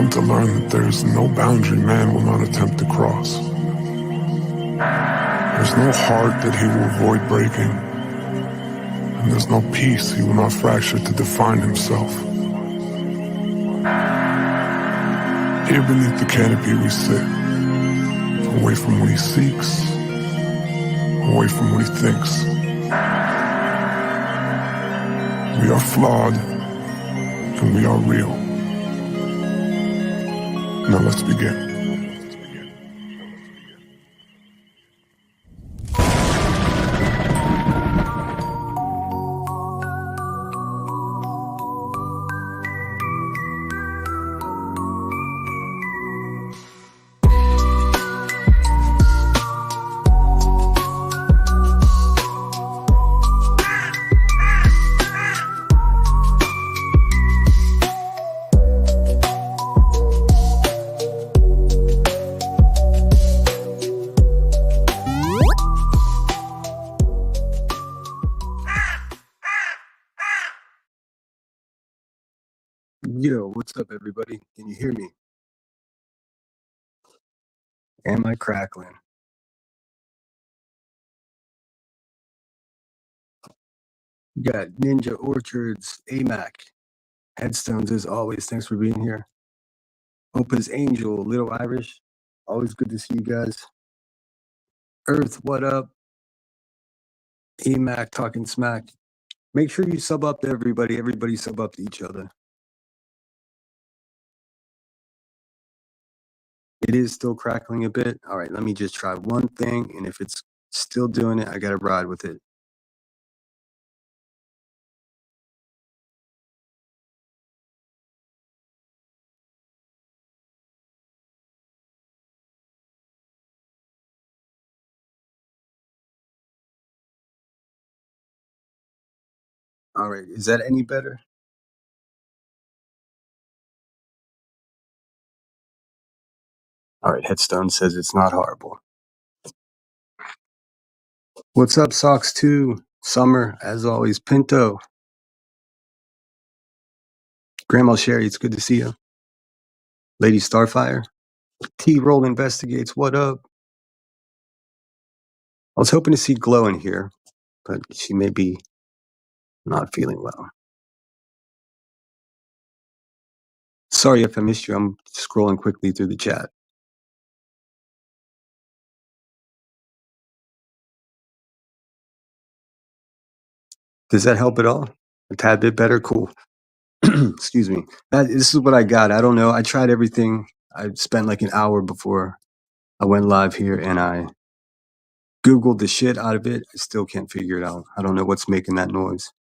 come to learn that there's no boundary man will not attempt to cross. There's no heart that he will avoid breaking, and there's no peace he will not fracture to define himself. Here beneath the canopy we sit, away from what he seeks, away from what he thinks. We are flawed, and we are real. Now let's begin. Yo, what's up, everybody? Can you hear me? Am I crackling? We got Ninja Orchards, AMAC, Headstones as always. Thanks for being here. Opus Angel, Little Irish. Always good to see you guys. Earth, what up? AMAC talking smack. Make sure you sub up to everybody. Everybody sub up to each other. It is still crackling a bit. All right, let me just try one thing, and if it's still doing it, I gotta ride with it. All right, is that any better? All right, Headstone says it's not horrible. What's up, Socks 2? Summer, as always. Pinto. Grandma Sherry, it's good to see you. Lady Starfire. T-Roll Investigates, what up? I was hoping to see Glow in here, but she may be not feeling well. Sorry if I missed you. I'm scrolling quickly through the chat. Does that help at all? A tad bit better? Cool. Excuse me. This is what I got. I don't know. I tried everything. I spent like an hour before I went live here, and I Googled the shit out of it. I still can't figure it out. I don't know what's making that noise.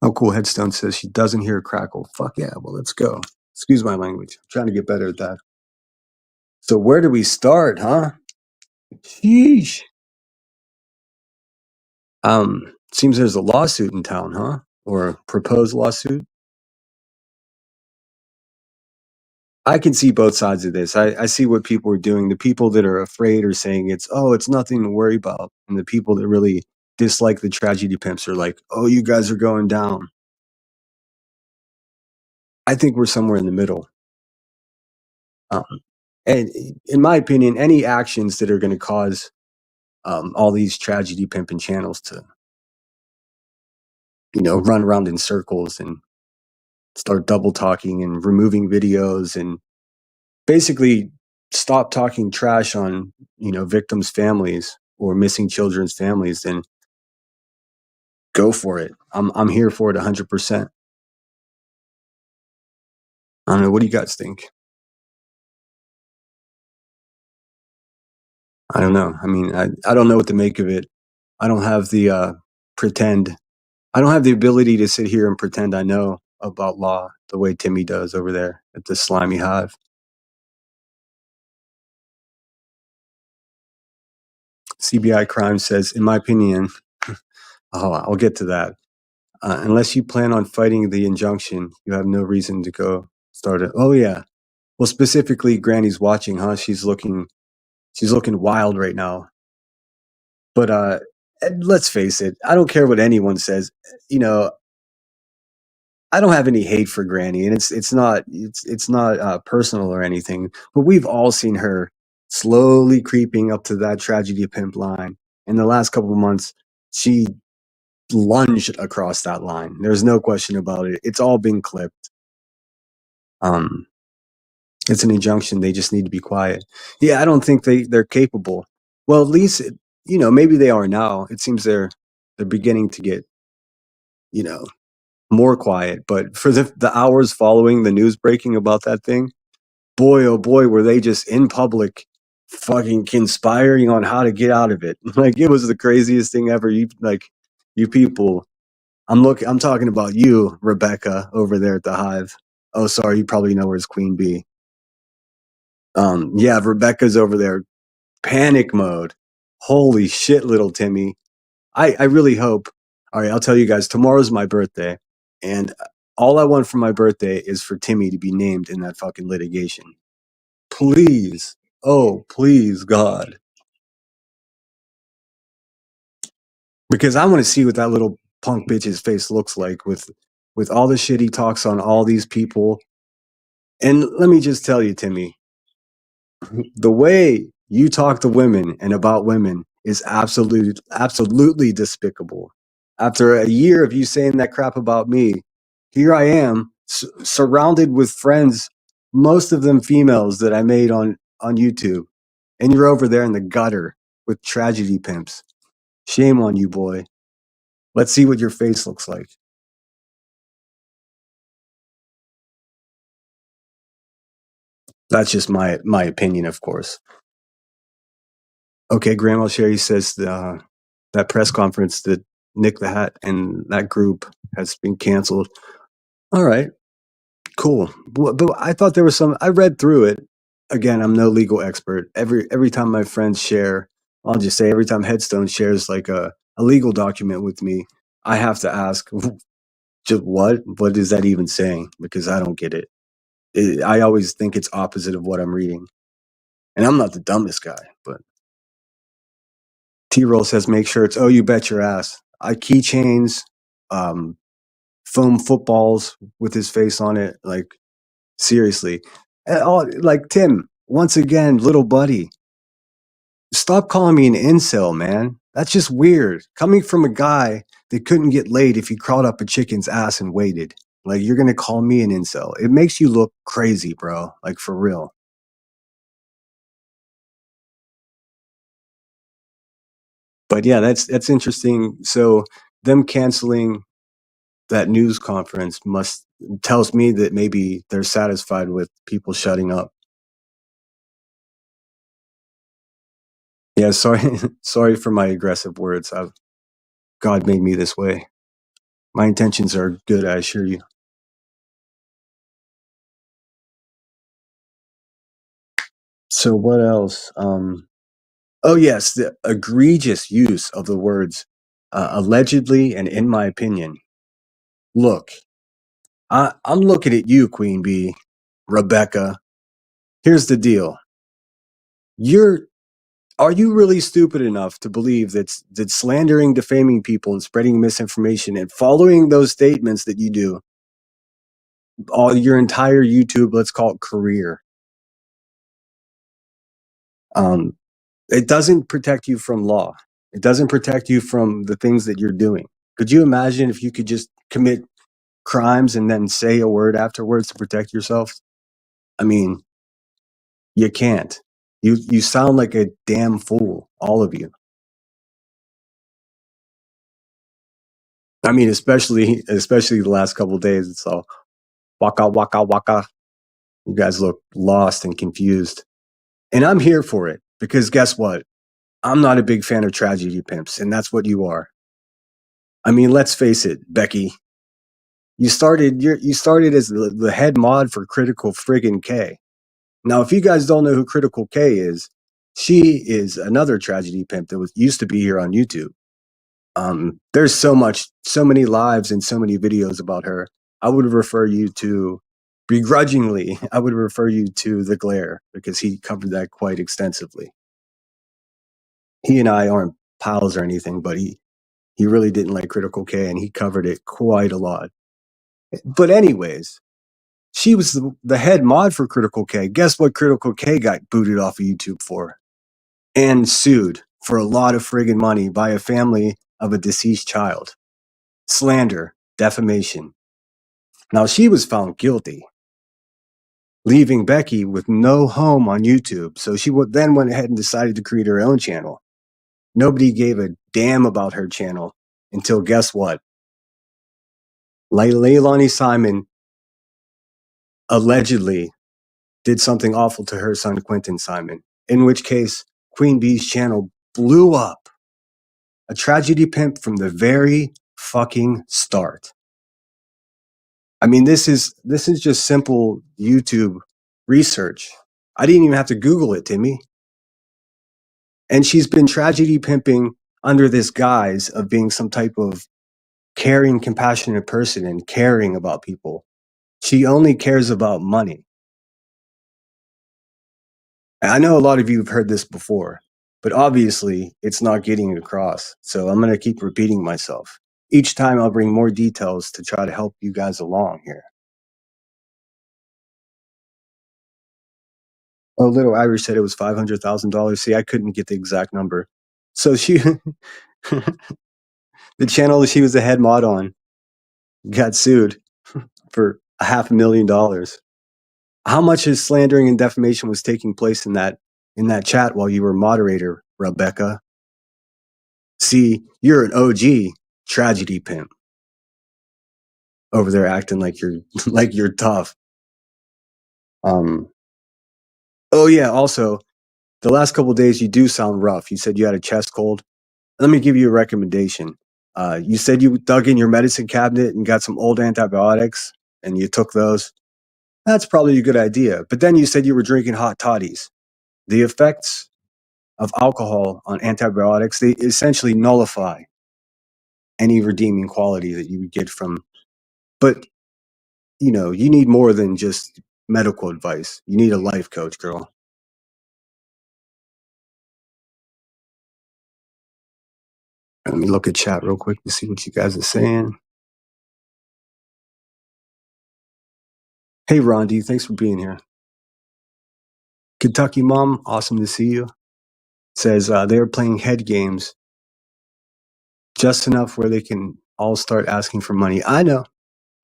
Oh, cool. Headstone says she doesn't hear a crackle. Fuck yeah. Well, let's go. Excuse my language. I'm trying to get better at that. So where do we start, huh? Sheesh. Seems there's a lawsuit in town, huh? Or a proposed lawsuit. I can see both sides of this. I see what people are doing. The people that are afraid are saying it's nothing to worry about. And the people that really dislike the tragedy pimps are like, oh, you guys are going down. I think we're somewhere in the middle. And in my opinion, any actions that are going to cause all these tragedy pimping channels to, run around in circles and start double talking and removing videos and basically stop talking trash on, victims' families or missing children's families, then go for it. I'm here for it 100%. I don't know. What do you guys think? I don't know. I mean, I don't know what to make of it. I don't have the I don't have the ability to sit here and pretend I know about law the way Timmy does over there at the Slimy Hive. CBI Crime says, in my opinion, I'll get to that. Unless you plan on fighting the injunction, you have no reason to go start it. Oh yeah. Well, specifically, Granny's watching, huh? She's looking wild right now. But let's face it. I don't care what anyone says. I don't have any hate for Granny, and it's not personal or anything. But we've all seen her slowly creeping up to that tragedy pimp line. In the last couple of months, she lunged across that line. There's no question about it. It's all been clipped. Um, it's an injunction. They just need to be quiet. Yeah, I don't think they're capable. Well, at least maybe they are now. It seems they're beginning to get you know more quiet. But for the hours following the news breaking about that thing, boy oh boy, were they just in public, fucking conspiring on how to get out of it. Like it was the craziest thing ever. You people. I'm talking about you, Rebecca, over there at the Hive. Oh, sorry, you probably know where's Queen Bee. Yeah, Rebecca's over there, panic mode. Holy shit, little Timmy. I really hope. All right, I'll tell you guys, tomorrow's my birthday, and all I want for my birthday is for Timmy to be named in that fucking litigation. Please. Oh, please, God. Because I want to see what that little punk bitch's face looks like with all the shit he talks on all these people. And let me just tell you, Timmy, the way you talk to women and about women is absolutely despicable. After a year of you saying that crap about me, here I am surrounded with friends, most of them females that I made on YouTube, and you're over there in the gutter with tragedy pimps. Shame on you, boy. Let's see what your face looks like. That's just my opinion, of course. Okay, Grandma Sherry says that press conference that Nick the Hat and that group has been canceled. All right, cool. But I thought there was some. I read through it. Again, I'm no legal expert. Every time my friends share, I'll just say every time Headstone shares like a legal document with me, I have to ask, just what is that even saying? Because I don't get it. I always think it's opposite of what I'm reading, and I'm not the dumbest guy, but T-Roll says make sure it's you bet your ass. I keychains, um, foam footballs with his face on it. Like seriously, like Tim. Once again, little buddy, stop calling me an incel, man. That's just weird. Coming from a guy that couldn't get laid if he crawled up a chicken's ass and waited. Like you're gonna call me an incel. It makes you look crazy, bro. Like for real. But yeah, that's interesting. So them canceling that news conference must tells me that maybe they're satisfied with people shutting up. Yeah, sorry, sorry for my aggressive words. God made me this way. My intentions are good, I assure you. So what else? Oh yes, the egregious use of the words allegedly and in my opinion. Look, I'm looking at you, Queen Bee, Rebecca. Here's the deal. You're Are you really stupid enough to believe that slandering, defaming people, and spreading misinformation and following those statements that you do all your entire YouTube, let's call it career, um, it doesn't protect you from law. It doesn't protect you from the things that you're doing. Could you imagine if you could just commit crimes and then say a word afterwards to protect yourself? I mean, you can't. You sound like a damn fool, all of you. I mean, especially the last couple of days. It's all waka waka waka. You guys look lost and confused. And I'm here for it because guess what? I'm not a big fan of tragedy pimps, and that's what you are. I mean, let's face it, Becky. You started as the head mod for Critical Friggin' K. Now, if you guys don't know who Critical K is, she is another tragedy pimp that used to be here on YouTube. There's so many lives and so many videos about her. I would refer you to, begrudgingly, I would refer you to The Glare because he covered that quite extensively. He and I aren't pals or anything, but he really didn't like Critical K and he covered it quite a lot. But anyways, she was the head mod for Critical K. Guess what Critical K got booted off of YouTube for? And sued for a lot of friggin' money by a family of a deceased child. Slander, defamation. Now she was found guilty, leaving Becky with no home on YouTube. So she then went ahead and decided to create her own channel. Nobody gave a damn about her channel until guess what? Leilani Simon allegedly did something awful to her son, Quentin Simon, in which case Queen Bee's channel blew up. A tragedy pimp from the very fucking start. I mean, this is just simple YouTube research. I didn't even have to Google it, Timmy. And she's been tragedy pimping under this guise of being some type of caring, compassionate person and caring about people. She only cares about money. I know a lot of you have heard this before, but obviously it's not getting across. So I'm going to keep repeating myself. Each time I'll bring more details to try to help you guys along here. Oh, Little Irish said it was $500,000. See, I couldn't get the exact number. So she, the channel she was the head mod on, got sued for $500,000. How much is slandering and defamation was taking place in that chat while you were moderator, Rebecca? See, you're an OG tragedy pimp over there acting like you're like you're tough. Oh yeah, also, the last couple of days you do sound rough. You said you had a chest cold. Let me give you a recommendation. You said you dug in your medicine cabinet and got some old antibiotics and you took those. That's probably a good idea. But then you said you were drinking hot toddies. The effects of alcohol on antibiotics, they essentially nullify any redeeming quality that you would get from. But, you know, you need more than just medical advice. You need a life coach, girl. Let me look at chat real quick to see what you guys are saying. Hey, Rondi, thanks for being here. Kentucky Mom, awesome to see you. Says they're playing head games just enough where they can all start asking for money. I know.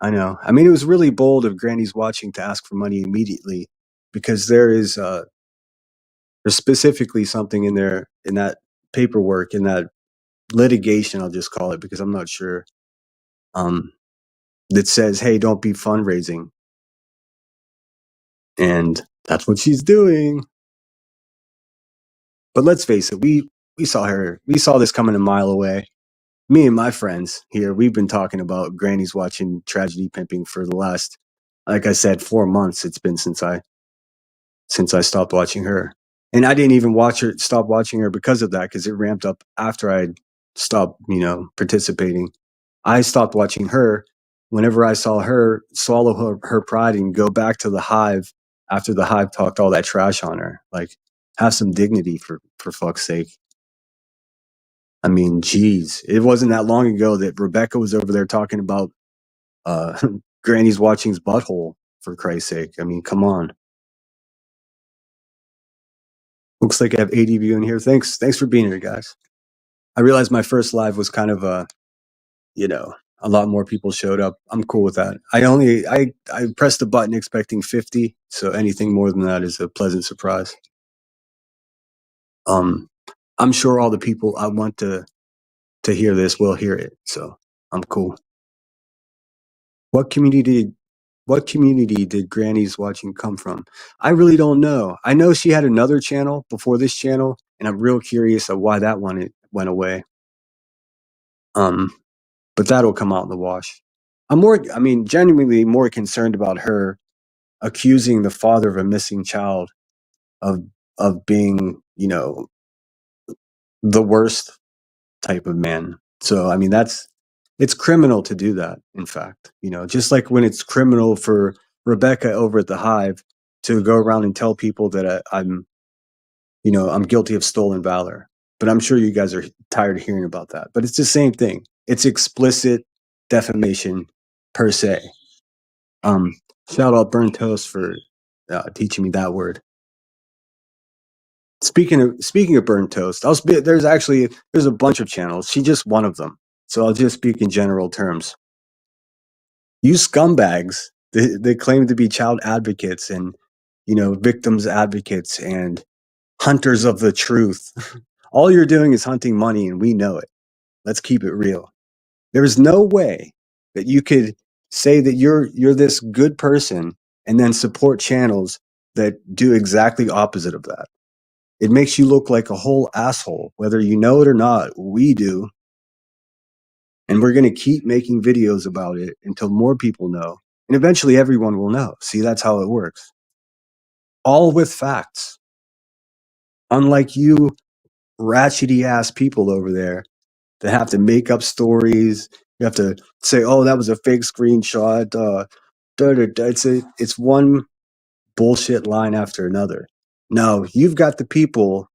I mean, it was really bold of Granny's Watching to ask for money immediately because there's specifically something in there, in that paperwork, in that litigation, I'll just call it because I'm not sure, that says, hey, don't be fundraising. And that's what she's doing. But let's face it, we saw this coming a mile away. Me and my friends here, we've been talking about Granny's Watching tragedy pimping for the last, like I said, 4 months. It's been since I stopped watching her. And I didn't even stop watching her because of that, because it ramped up after I'd stopped, participating. I stopped watching her whenever I saw her swallow her pride and go back to the hive after the hive talked all that trash on her. Like, have some dignity for fuck's sake. I mean, geez, it wasn't that long ago that Rebecca was over there talking about Granny's Watching's butthole, for Christ's sake. I mean, come on. Looks like I have ADV in here. Thanks for being here, guys. I realized my first live was kind of a lot more people showed up. I'm cool with that. I pressed the button expecting 50, so anything more than that is a pleasant surprise. I'm sure all the people I want to hear this will hear it, so I'm cool. What community did Granny's Watching come from? I really don't know. I know she had another channel before this channel, and I'm real curious of why that one went away. But that'll come out in the wash. I'm genuinely more concerned about her accusing the father of a missing child of being, the worst type of man. So, I mean, it's criminal to do that, in fact. Just like when it's criminal for Rebecca over at the Hive to go around and tell people that I'm guilty of stolen valor. But I'm sure you guys are tired of hearing about that. But it's the same thing. It's explicit defamation per se. Um, Shout out Burnt Toast for teaching me that word. Speaking of burnt toast, there's a bunch of channels. She's just one of them. So I'll just speak in general terms. You scumbags, they claim to be child advocates and victims advocates and hunters of the truth. All you're doing is hunting money, and we know it. Let's keep it real. There's no way that you could say that you're this good person and then support channels that do exactly opposite of that. It makes you look like a whole asshole, whether you know it or not. We do. And we're going to keep making videos about it until more people know. And eventually everyone will know. See, that's how it works. All with facts. Unlike you ratchety ass people over there that have to make up stories. You have to say, oh, that was a fake screenshot. It's one bullshit line after another. No, you've got the people,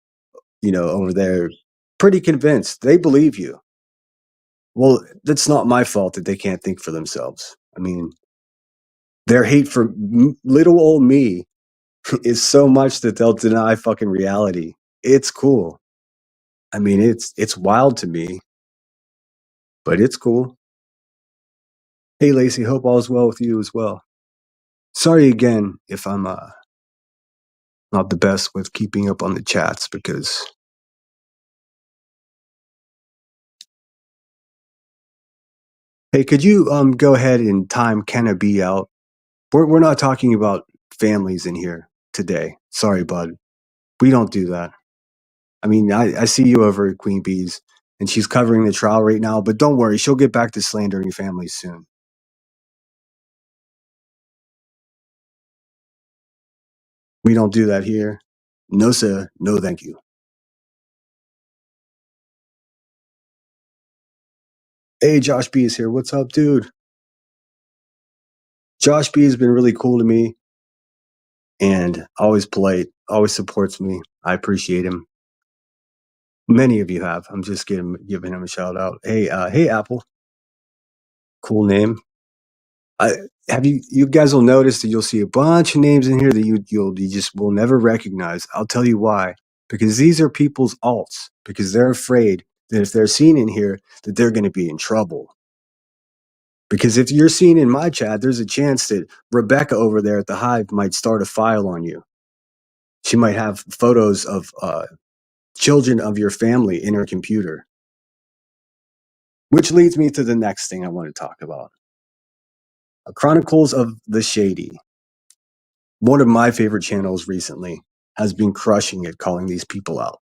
over there pretty convinced. They believe you. Well, that's not my fault that they can't think for themselves. I mean, their hate for little old me is so much that they'll deny fucking reality. It's cool. I mean, it's wild to me, but it's cool. Hey, Lacey, hope all is well with you as well. Sorry again if I'm not the best with keeping up on the chats because hey, could you go ahead and time Kenna B out? We're not talking about families in here today. Sorry, bud. We don't do that. I mean, I see you over at Queen Bee's, and she's covering the trial right now, but don't worry, she'll get back to slandering families soon. We don't do that here. No, sir. No, thank you. Hey, Josh B is here. What's up, dude? Josh B has been really cool to me and always polite, always supports me. I appreciate him. Many of you have. I'm just giving him a shout out. Hey, Apple. Cool name. You guys will notice that you'll see a bunch of names in here that you just will never recognize. I'll tell you why. Because these are people's alts. Because they're afraid that if they're seen in here, that they're going to be in trouble. Because if you're seen in my chat, there's a chance that Rebecca over there at the Hive might start a file on you. She might have photos of children of your family in her computer. Which leads me to the next thing I want to talk about. Chronicles of the Shady. One of my favorite channels recently has been crushing it, calling these people out.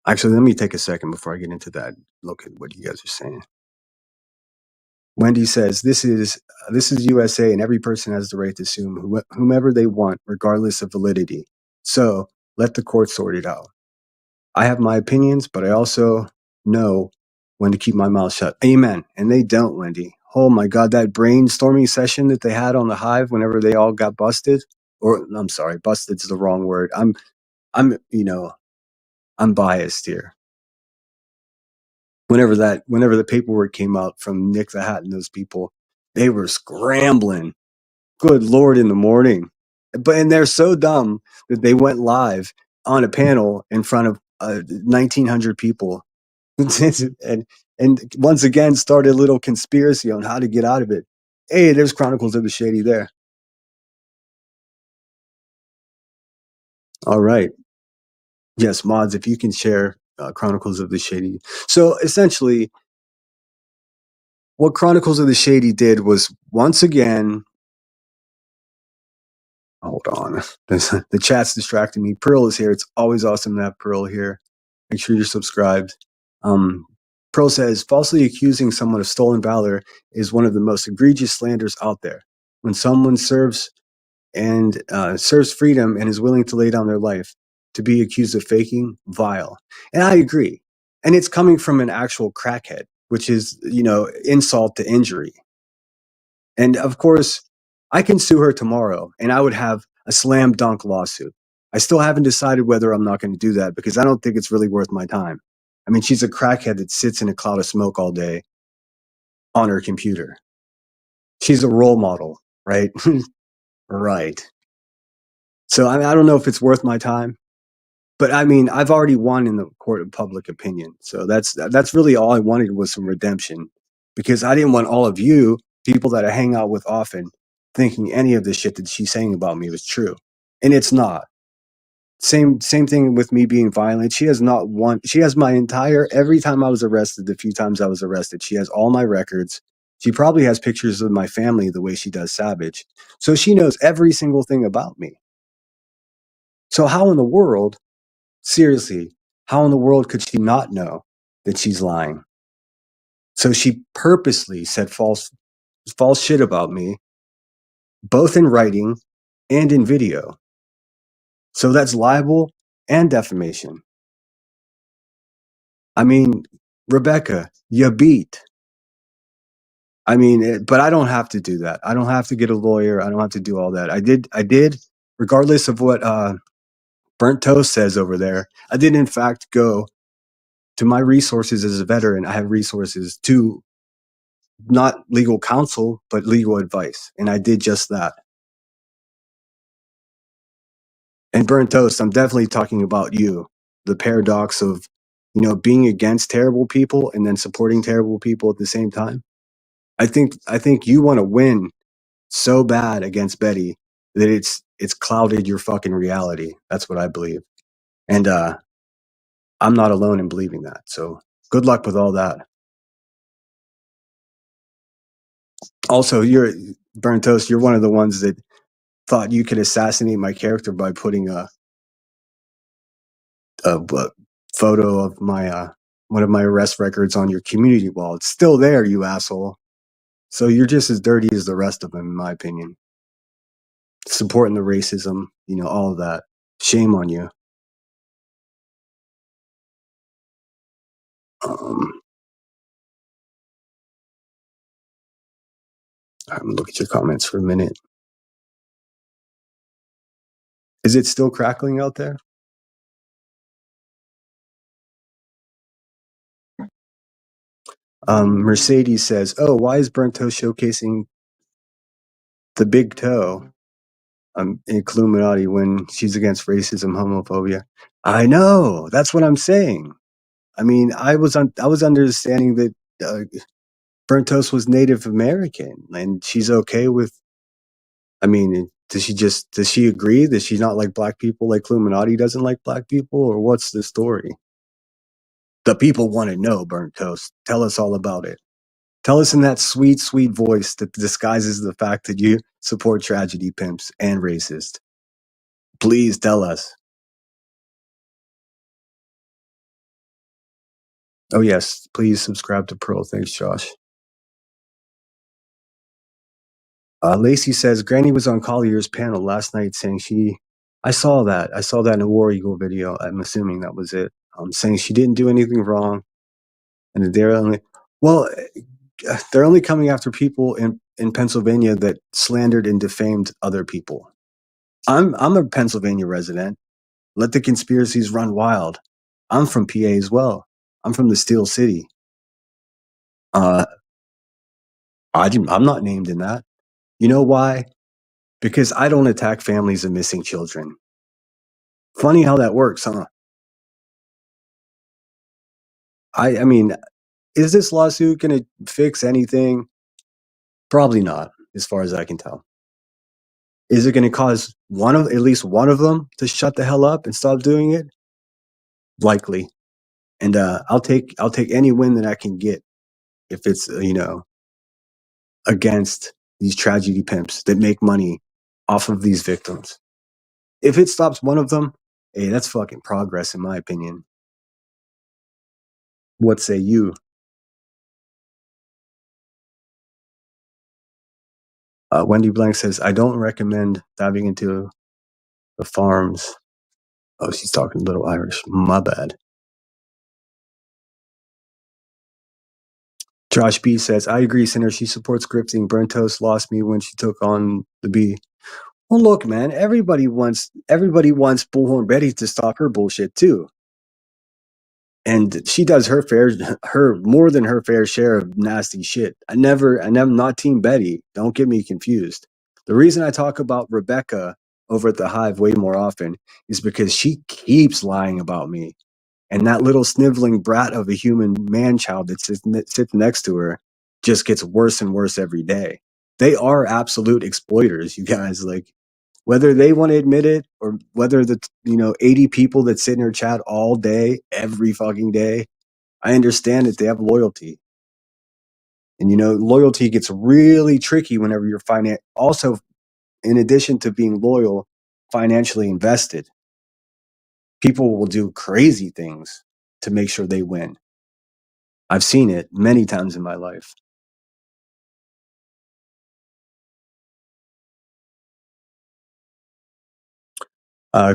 Actually, let me take a second before I get into that. Look at what you guys are saying. Wendy says, this is USA and every person has the right to sue whomever they want, regardless of validity. So let the court sort it out. I have my opinions, but I also know when to keep my mouth shut. Amen. And they don't, Wendy. Oh my God, that brainstorming session that they had on the Hive whenever they all got busted, or I'm sorry, busted's the wrong word. I'm biased here. Whenever the paperwork came out from Nick the Hat and those people, they were scrambling. Good Lord, in the morning. And they're so dumb that they went live on a panel in front of 1,900 people. and once again started a little conspiracy on how to get out of it. Hey, there's Chronicles of the Shady there. All right. Yes, mods, if you can share Chronicles of the Shady. So essentially, what Chronicles of the Shady did was once again. Hold on. The chat's distracting me. Pearl is here. It's always awesome to have Pearl here. Make sure you're subscribed. Pearl says, falsely accusing someone of stolen valor is one of the most egregious slanders out there. When someone serves freedom and is willing to lay down their life, to be accused of faking, vile. And I agree. And it's coming from an actual crackhead, which is, insult to injury. And of course, I can sue her tomorrow and I would have a slam dunk lawsuit. I still haven't decided whether I'm not going to do that because I don't think it's really worth my time. I mean, she's a crackhead that sits in a cloud of smoke all day on her computer. She's a role model, right? Right. So I don't know if it's worth my time, but I mean, I've already won in the court of public opinion. So that's really all I wanted was some redemption, because I didn't want all of you, people that I hang out with often, thinking any of the shit that she's saying about me was true. And it's not. Same thing with me being violent. She has not one. She has my entire, every time I was arrested, the few times I was arrested, she has all my records. She probably has pictures of my family the way she does Savage. So she knows every single thing about me. So how in the world, seriously, how in the world could she not know that she's lying? So she purposely said false shit about me, both in writing and in video. So that's libel and defamation. I mean, Rebecca, you beat. I mean, but I don't have to do that. I don't have to get a lawyer. I don't have to do all that. I did, regardless of what Burnt Toast says over there. I did, in fact, go to my resources as a veteran. I have resources to not legal counsel, but legal advice. And I did just that. And Burnt Toast, I'm definitely talking about you. The paradox of, being against terrible people and then supporting terrible people at the same time. I think you want to win so bad against Betty that it's clouded your fucking reality. That's what I believe. And I'm not alone in believing that. So good luck with all that. Also, you're Burnt Toast, you're one of the ones that thought you could assassinate my character by putting a photo of my one of my arrest records on your community wall. It's still there, you asshole. So you're just as dirty as the rest of them, in my opinion. Supporting the racism, all of that. Shame on you. Um, I'm gonna look at your comments for a minute. Is it still crackling out there? Mercedes says, "Oh, why is Burnt Toe showcasing the big toe in Illuminati when she's against racism, homophobia?" I know. That's what I'm saying. I mean, I was understanding that Burnt Toast was Native American, and she's okay with. I mean, does she agree? Does she not like black people like Illuminati doesn't like black people, or what's the story? The people want to know, Burnt Toast. Tell us all about it. Tell us in that sweet, sweet voice that disguises the fact that you support tragedy pimps and racist. Please tell us. Oh, yes. Please subscribe to Pearl. Thanks, Josh. Lacey says, Granny was on Collier's panel last night saying I saw that. I saw that in a War Eagle video. I'm assuming that was it. Saying she didn't do anything wrong. And they're only coming after people in Pennsylvania that slandered and defamed other people. I'm a Pennsylvania resident. Let the conspiracies run wild. I'm from PA as well. I'm from the Steel City. I'm not named in that. You know why? Because I don't attack families of missing children. Funny how that works, huh? I mean, is this lawsuit going to fix anything? Probably not, as far as I can tell. Is it going to cause at least one of them to shut the hell up and stop doing it? Likely. And I'll take any win that I can get if it's against these tragedy pimps that make money off of these victims. If it stops one of them, hey, that's fucking progress in my opinion. What say you? Wendy Blank says, I don't recommend diving into the farms. Oh, she's talking a little Irish. My bad. Josh B says, I agree, Sinner. She supports grifting. Burnt Toast lost me when she took on the B. Well, look, man, everybody wants Bullhorn Betty to stop her bullshit too. and she does her more than her fair share of nasty shit. I'm not Team Betty. Don't get me confused. The reason I talk about Rebecca over at the Hive way more often is because she keeps lying about me. And that little sniveling brat of a human man child that sits next to her just gets worse and worse every day. They are absolute exploiters, you guys. Like, whether they want to admit it or whether the 80 people that sit in her chat all day, every fucking day, I understand that they have loyalty. And loyalty gets really tricky whenever you're also, in addition to being loyal, financially invested. People will do crazy things to make sure they win. I've seen it many times in my life.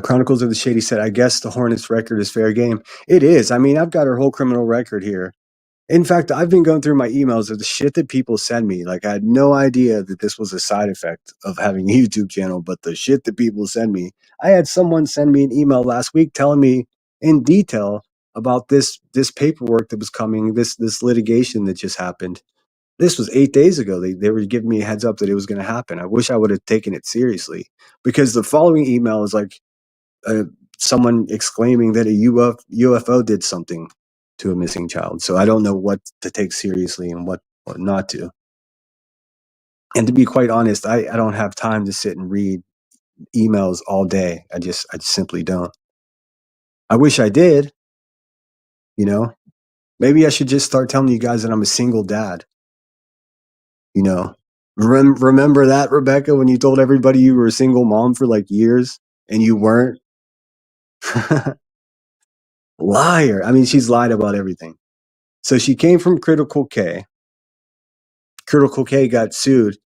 Chronicles of the Shady said, I guess the Hornets record is fair game. It is. I mean, I've got her whole criminal record here. In fact, I've been going through my emails of the shit that people send me. Like, I had no idea that this was a side effect of having a YouTube channel, but the shit that people send me. I had someone send me an email last week telling me in detail about this paperwork that was coming, this litigation that just happened. This was 8 days ago. They were giving me a heads up that it was going to happen. I wish I would have taken it seriously, because the following email is like uh, someone exclaiming that a UFO did something to a missing child. So I don't know what to take seriously and what not to. And to be quite honest, I don't have time to sit and read emails all day. I just simply don't. I wish I did, you know. Maybe I should just start telling you guys that I'm a single dad. You know, remember that, Rebecca, when you told everybody you were a single mom for like years and you weren't? Liar. I mean, she's lied about everything. So she came from Critical K. Critical K got sued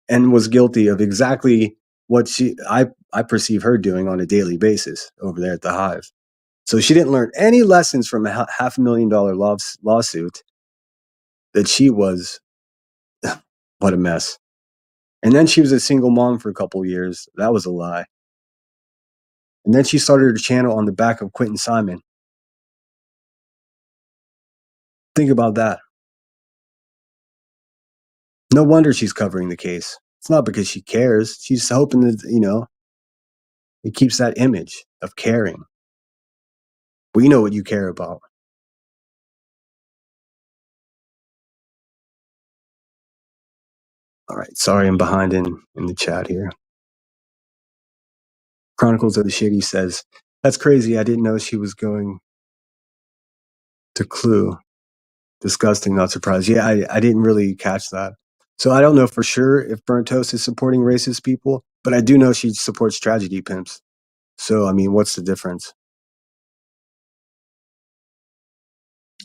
and was guilty of exactly what I perceive her doing on a daily basis over there at the Hive. So she didn't learn any lessons from a $500,000 lawsuit that she was what a mess. And then she was a single mom for a couple years. That was a lie. And then she started her channel on the back of Quentin Simon. Think about that. No wonder she's covering the case. It's not because she cares. She's hoping that, it keeps that image of caring. We know what you care about. All right. Sorry, I'm behind in the chat here. Chronicles of the Shady says, that's crazy. I didn't know she was going to Clue. Disgusting, not surprised. Yeah, I didn't really catch that. So I don't know for sure if Burnt Toast is supporting racist people, but I do know she supports tragedy pimps. So, I mean, what's the difference?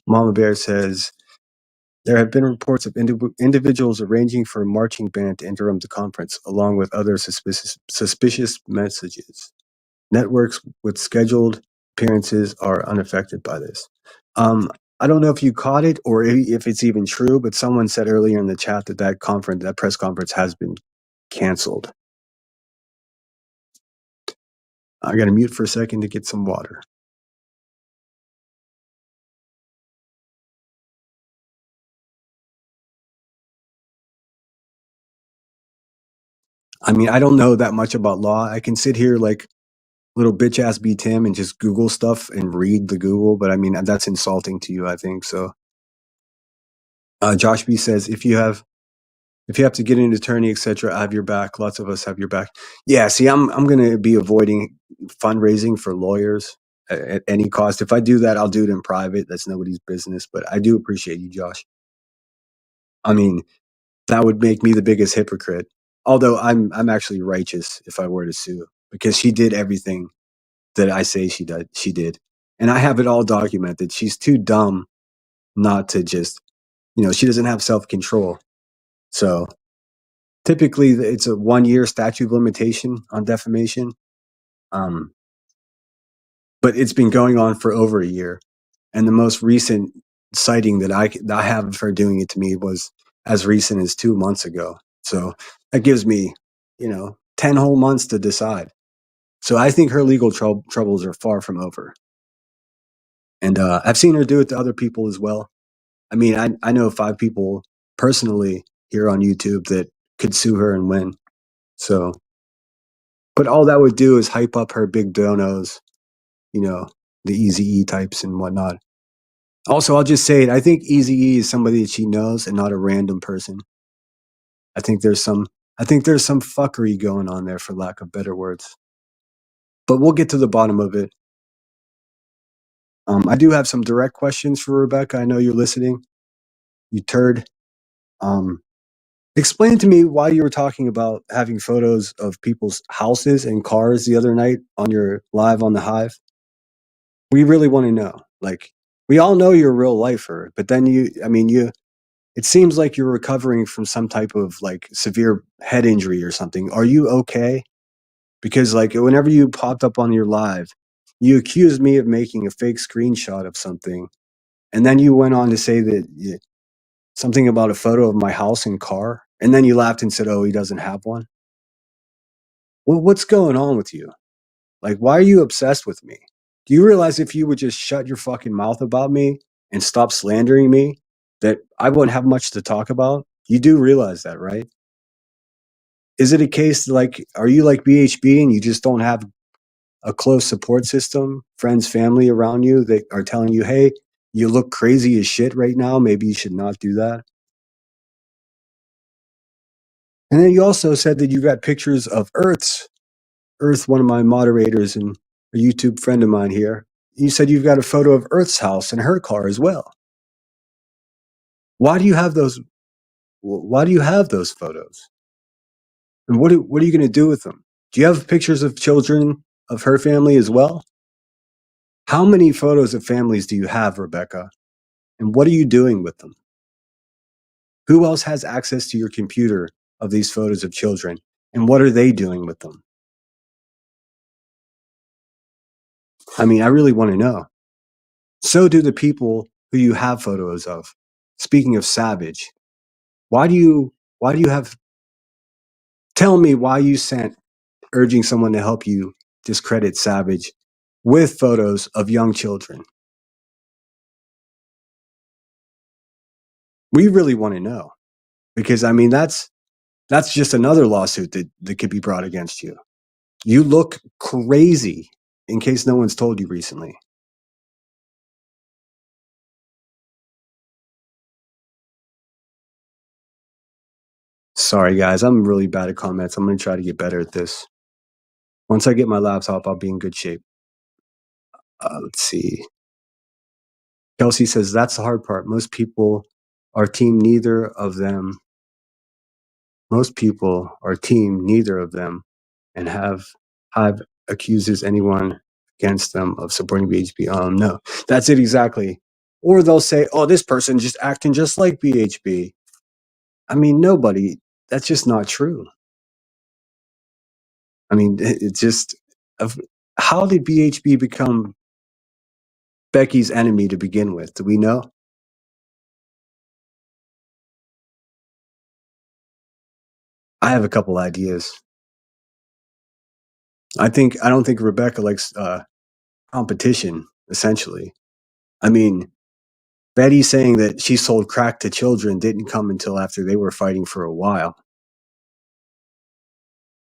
Mama Bear says, there have been reports of individuals arranging for a marching band to interrupt the conference, along with other suspicious messages. Networks with scheduled appearances are unaffected by this. I don't know if you caught it or if it's even true, but someone said earlier in the chat that that press conference has been canceled. I got to mute for a second to get some water. I mean, I don't know that much about law. I can sit here like little bitch ass B Tim and just Google stuff and read the Google, but I mean, that's insulting to you, I think. So Josh B says, if you have to get an attorney, etc., I have your back. Lots of us have your back. Yeah, see, I'm going to be avoiding fundraising for lawyers at any cost. If I do that, I'll do it in private. That's nobody's business. But I do appreciate you, Josh. I mean, that would make me the biggest hypocrite. Although I'm actually righteous if I were to sue, because she did everything that I say she did, and I have it all documented. She's too dumb not to just, she doesn't have self-control. So typically it's a 1-year statute of limitation on defamation. But it's been going on for over a year. And the most recent citing that I have of her doing it to me was as recent as 2 months ago. So that gives me, 10 whole months to decide. So I think her legal troubles are far from over. And I've seen her do it to other people as well. I mean, I know 5 people personally here on YouTube that could sue her and win. So, but all that would do is hype up her big donos, you know, the Easy E types and whatnot. Also, I'll just say it. I think Easy E is somebody that she knows and not a random person. I think there's some fuckery going on there, for lack of better words. But we'll get to the bottom of it. I do have some direct questions for Rebecca. I know you're listening. You turd. Um, Explain to me why you were talking about having photos of people's houses and cars the other night on your live on the Hive. We really want to know. Like, we all know you're a real lifer, but then it seems like you're recovering from some type of like severe head injury or something. Are you okay? Because like whenever you popped up on your live, you accused me of making a fake screenshot of something. And then you went on to say that something about a photo of my house and car. And then you laughed and said, oh, he doesn't have one. Well, what's going on with you? Like, why are you obsessed with me? Do you realize if you would just shut your fucking mouth about me and stop slandering me, that I wouldn't have much to talk about? You do realize that, right? Is it a case like, are you like BHB and you just don't have a close support system, friends, family around you that are telling you, hey, you look crazy as shit right now. Maybe you should not do that. And then you also said that you got pictures of Earth, one of my moderators and a YouTube friend of mine here. You said you've got a photo of Earth's house and her car as well. Why do you have those? Why do you have those photos? And what are you going to do with them? Do you have pictures of children of her family as well? How many photos of families do you have, Rebecca? And what are you doing with them? Who else has access to your computer of these photos of children? And what are they doing with them? I mean, I really want to know. So do the people who you have photos of. Speaking of savage, why do you have, tell me why you sent urging someone to help you discredit Savage with photos of young children? We really want to know, because I mean that's just another lawsuit that could be brought against you. You look crazy, in case no one's told you recently. Sorry guys, I'm really bad at comments. I'm going to try to get better at this. Once I get my laptop, I'll be in good shape. Let's see. Kelsey says that's the hard part. Most people are team neither of them. Most people are team neither of them, and have accuses anyone against them of supporting BHP. No, that's it exactly. Or they'll say, "Oh, this person just acting just like BHP." I mean, nobody. That's just not true. I mean, it's just. How did BHP become Becky's enemy to begin with? Do we know? I have a couple ideas. I don't think Rebecca likes competition. Essentially, I mean, Betty saying that she sold crack to children didn't come until after they were fighting for a while.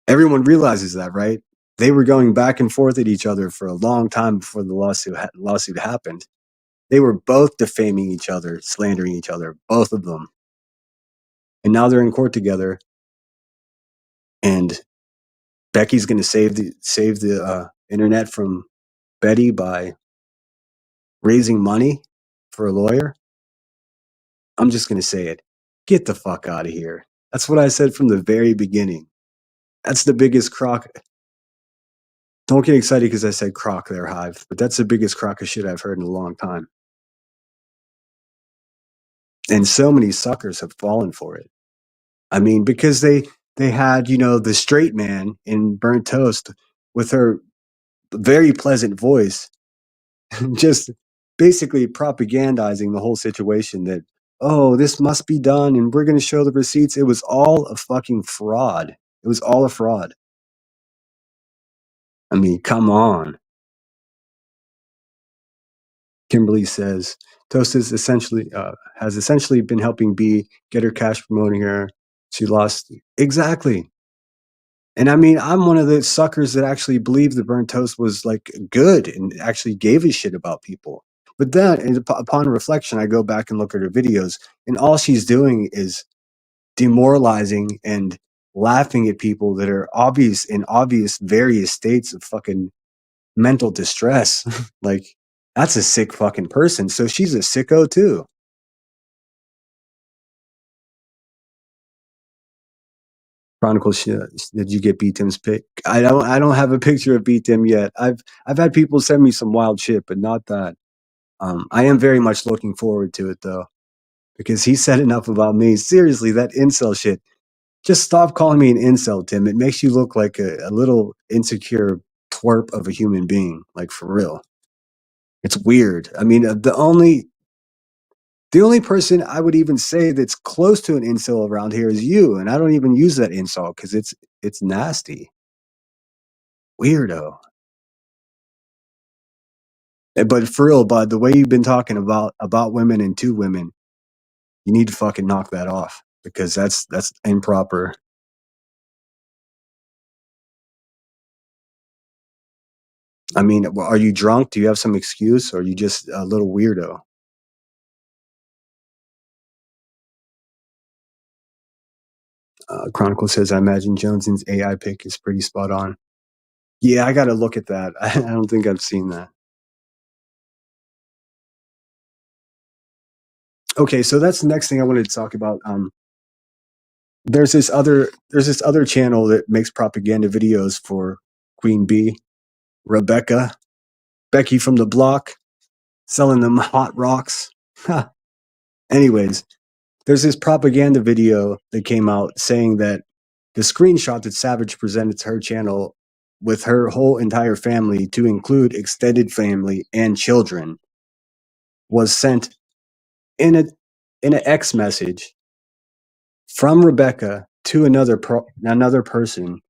Everyone realizes that, right? They were going back and forth at each other for a long time before the lawsuit happened. They were both defaming each other, slandering each other, both of them. And now they're in court together. And Becky's going to save the internet from Betty by raising money for a lawyer. I'm just going to say it. Get the fuck out of here. That's what I said from the very beginning. That's the biggest crock. Don't get excited because I said crock there, Hive, but that's the biggest crock of shit I've heard in a long time. And so many suckers have fallen for it. I mean, because they had, the straight man in Burnt Toast with her very pleasant voice, just basically propagandizing the whole situation that, oh, this must be done and we're going to show the receipts. It was all a fucking fraud. It was all a fraud. I mean, come on. Kimberly says Toast is essentially has essentially been helping B get her cash promoting her. She lost exactly. And I mean, I'm one of the suckers that actually believed the burnt toast was like good and actually gave a shit about people. But then, upon reflection, I go back and look at her videos, and all she's doing is demoralizing and laughing at people that are obvious various states of fucking mental distress. Like, that's a sick fucking person. So she's a sicko too. Chronicles, did you get beat Tim's pic? I don't have a picture of beat Tim yet. I've had people send me some wild shit, but not that. I am very much looking forward to it though, because he said enough about me. Seriously, that incel shit. Just stop calling me an incel, Tim. It makes you look like a little insecure twerp of a human being. Like, for real. It's weird. I mean, the only person I would even say that's close to an incel around here is you, and I don't even use that insult because it's nasty. Weirdo. But for real, bud, the way you've been talking about women and to women, you need to fucking knock that off because that's improper. I mean, are you drunk? Do you have some excuse, or are you just a little weirdo? Chronicle says, I imagine Jones's AI pick is pretty spot on. Yeah, I got to look at that. I don't think I've seen that. Okay, so that's the next thing I wanted to talk about. There's this other channel that makes propaganda videos for Queen Bee, Rebecca, Becky from the block, selling them hot rocks. Anyways, there's this propaganda video that came out saying that the screenshot that Savage presented to her channel with her whole entire family, to include extended family and children, was sent in an X message from Rebecca to another person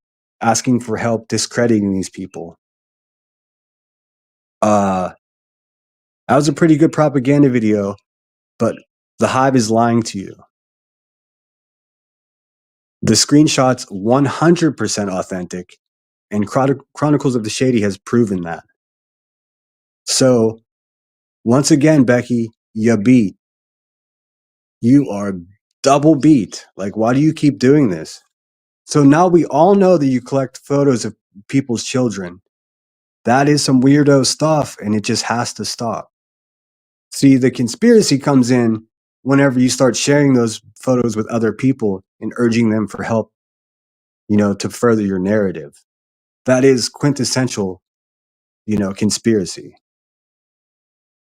asking for help discrediting these people. That was a pretty good propaganda video, but the Hive is lying to you. The screenshot's 100% authentic, and Chronicles of the Shady has proven that. So, once again, Becky, you beat. You are double beat. Like, why do you keep doing this? So now we all know that you collect photos of people's children. That is some weirdo stuff, and it just has to stop. See, the conspiracy comes in whenever you start sharing those photos with other people and urging them for help, to further your narrative. That is quintessential, conspiracy.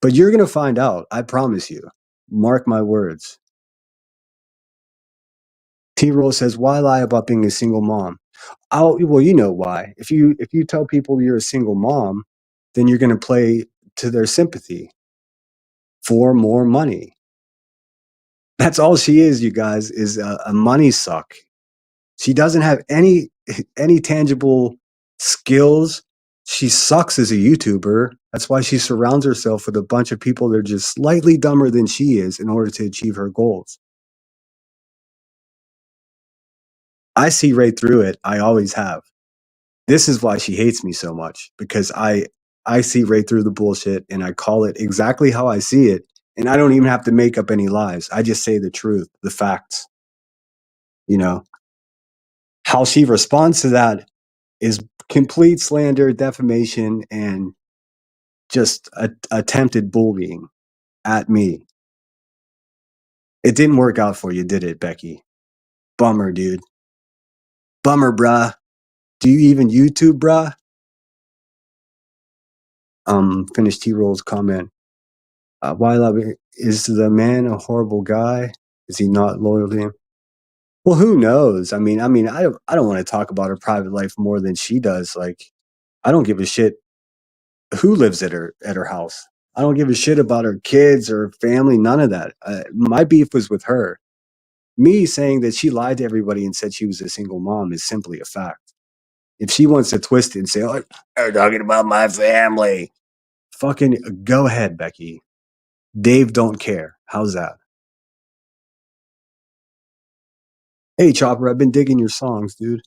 But you're going to find out, I promise you. Mark my words. T-Roll says, why lie about being a single mom? Well, you know why. If you tell people you're a single mom, then you're going to play to their sympathy for more money. That's all she is, you guys, is a money suck. She doesn't have any tangible skills. She sucks as a YouTuber. That's why she surrounds herself with a bunch of people that are just slightly dumber than she is in order to achieve her goals. I see right through it. I always have. This is why she hates me so much, because I see right through the bullshit and I call it exactly how I see it. And I don't even have to make up any lies. I just say the truth, the facts. How she responds to that is complete slander, defamation, and just attempted bullying at me. It didn't work out for you, did it, Becky? Bummer, dude. Bummer, bruh. Do you even YouTube, bruh? Finish T-Roll's comment. Is the man a horrible guy? Is he not loyal to him? Well, who knows? I don't want to talk about her private life more than she does. Like, I don't give a shit who lives at her house. I don't give a shit about her kids or family, none of that. My beef was with her. Me saying that she lied to everybody and said she was a single mom is simply a fact. If she wants to twist it and say, "Oh, I'm talking about my family," fucking go ahead, Becky. Dave don't care. How's that? Hey, Chopper, I've been digging your songs, dude.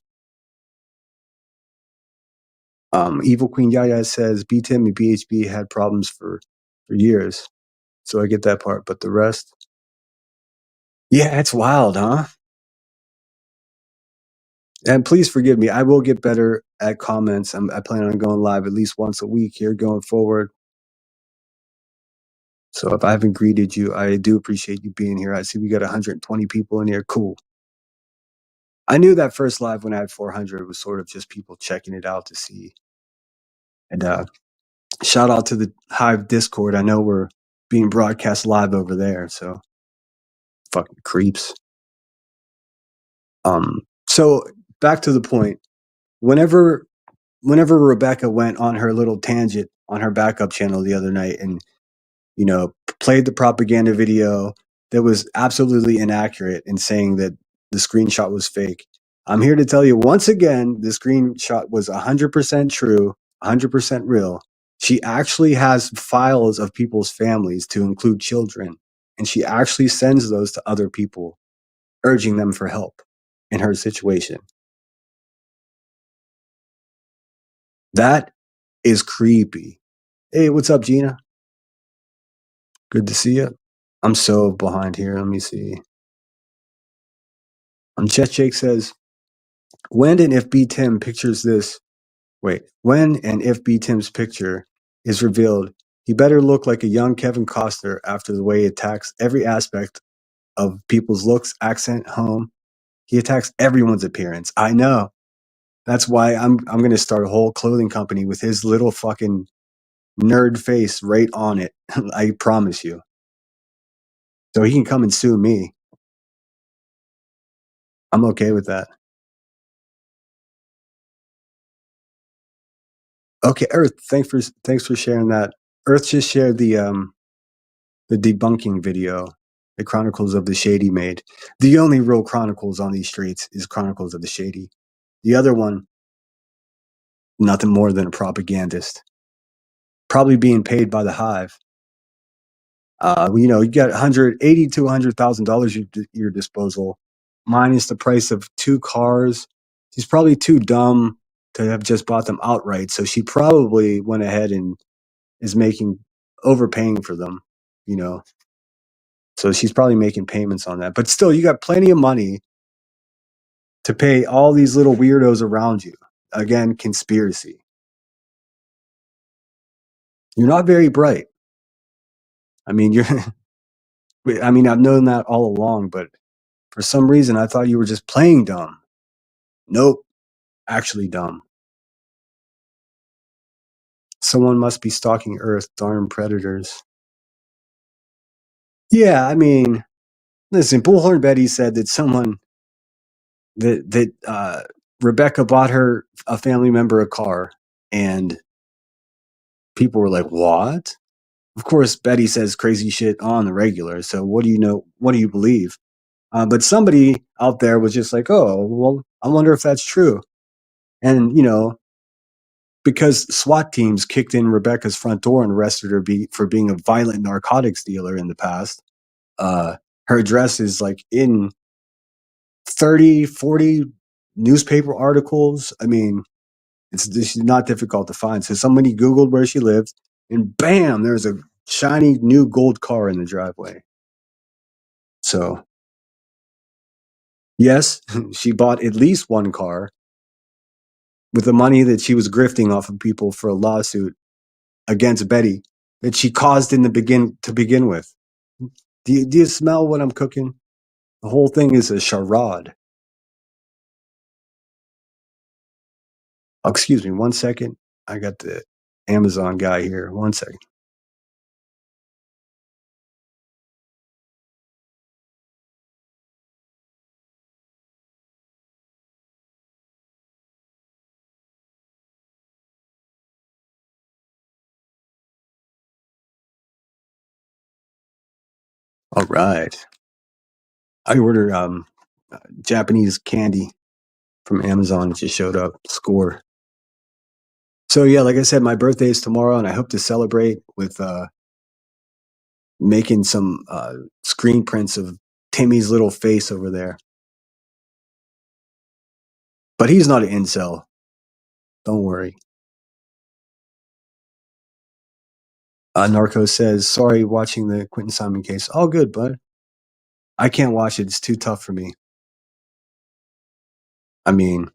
Evil Queen Yaya says B-Tim and BHB had problems for years. So I get that part, but the rest? Yeah, it's wild, huh? And please forgive me. I will get better at comments. I plan on going live at least once a week here going forward. So if I haven't greeted you, I do appreciate you being here. I see we got 120 people in here. Cool. I knew that first live when I had 400 was sort of just people checking it out to see. And shout out to the Hive Discord. I know we're being broadcast live over there. So fucking creeps. So back to the point. Whenever Rebecca went on her little tangent on her backup channel the other night and, you know, played the propaganda video that was absolutely inaccurate in saying that the screenshot was fake. I'm here to tell you once again, the screenshot was 100% true, 100% real. She actually has files of people's families to include children, and she actually sends those to other people, urging them for help in her situation. That is creepy. Hey, what's up, Gina? Good to see you. I'm so behind here. Let me see. Chet Jake says, when and if B Tim pictures this, when and if B Tim's picture is revealed, he better look like a young Kevin Costner after the way he attacks every aspect of people's looks, accent, home. He attacks everyone's appearance. I know. That's why I'm going to start a whole clothing company with his little fucking nerd face right on it. I promise you. So he can come and sue me. I'm okay with that. Okay, Earth. Thanks for sharing that. Earth just shared the debunking video, the Chronicles of the Shady made. The only real Chronicles on these streets is Chronicles of the Shady. The other one, nothing more than a propagandist, probably being paid by the Hive. You know, you got $180,000 to $100,000 at your disposal, minus the price of 2 cars. She's probably too dumb to have just bought them outright, so she probably went ahead and is overpaying for them, you know. So she's probably making payments on that. But still, you got plenty of money to pay all these little weirdos around you. Again, conspiracy. You're not very bright. I mean, I've known that all along, but for some reason I thought you were just playing dumb. Nope, actually dumb. Someone must be stalking Earth, darn predators. Yeah, I mean, listen, Bullhorn Betty said that Rebecca bought a family member a car, and people were like, "What?" Of course, Betty says crazy shit on the regular. So what do you know? What do you believe? But somebody out there was just like, "Oh, well, I wonder if that's true." And you know, because SWAT teams kicked in Rebecca's front door and arrested her for being a violent narcotics dealer in the past. Her address is like in 30, 40 newspaper articles. I mean, it's not difficult to find. So somebody Googled where she lived, and bam, there's a shiny new gold car in the driveway. So, yes, she bought at least one car with the money that she was grifting off of people for a lawsuit against Betty that she caused to begin with. Do you smell what I'm cooking? The whole thing is a charade. Oh, excuse me, 1 second. I got the Amazon guy here. 1 second. All right. I ordered Japanese candy from Amazon. It just showed up. Score. So yeah, like I said, my birthday is tomorrow, and I hope to celebrate with making some screen prints of Timmy's little face over there. But he's not an incel. Don't worry. Narco says, sorry, watching the Quentin Simon case. All good, bud. I can't watch it. It's too tough for me. I mean,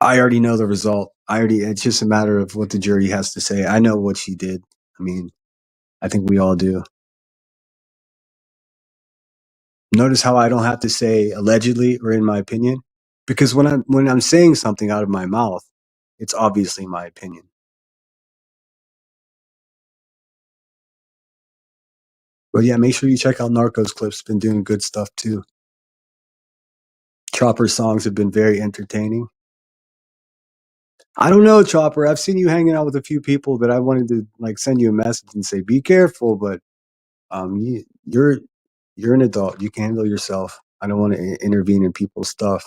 I already know the result. It's just a matter of what the jury has to say. I know what she did. I mean, I think we all do. Notice how I don't have to say allegedly or in my opinion, because when I'm saying something out of my mouth, it's obviously my opinion. But yeah, make sure you check out Narcos clips. Been doing good stuff too. Chopper's songs have been very entertaining. I don't know, Chopper. I've seen you hanging out with a few people that I wanted to like send you a message and say, be careful, but you're an adult. You can handle yourself. I don't want to intervene in people's stuff.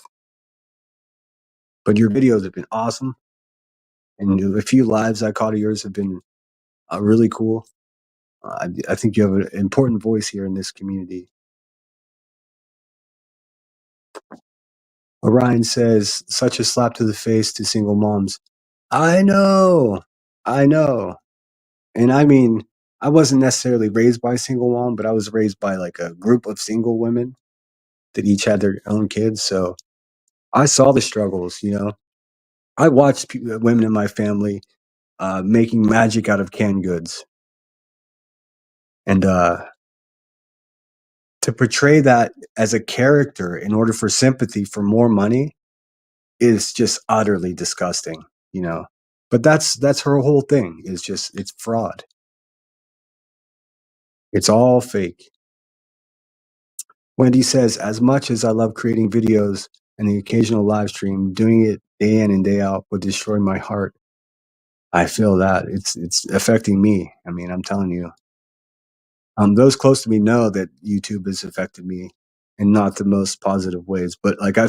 But your videos have been awesome, and a few lives I caught of yours have been really cool. I think you have an important voice here in this community. Orion says, such a slap to the face to single moms. I know. I know. And I mean, I wasn't necessarily raised by a single mom, but I was raised by like a group of single women that each had their own kids. So I saw the struggles, you know. I watched women in my family making magic out of canned goods. And to portray that as a character in order for sympathy for more money is just utterly disgusting, you know. But that's her whole thing. Is just it's fraud. It's all fake. Wendy says, as much as I love creating videos and the occasional live stream, doing it day in and day out would destroy my heart. I feel that it's affecting me. I mean, I'm telling you. Those close to me know that YouTube has affected me in not the most positive ways. But like I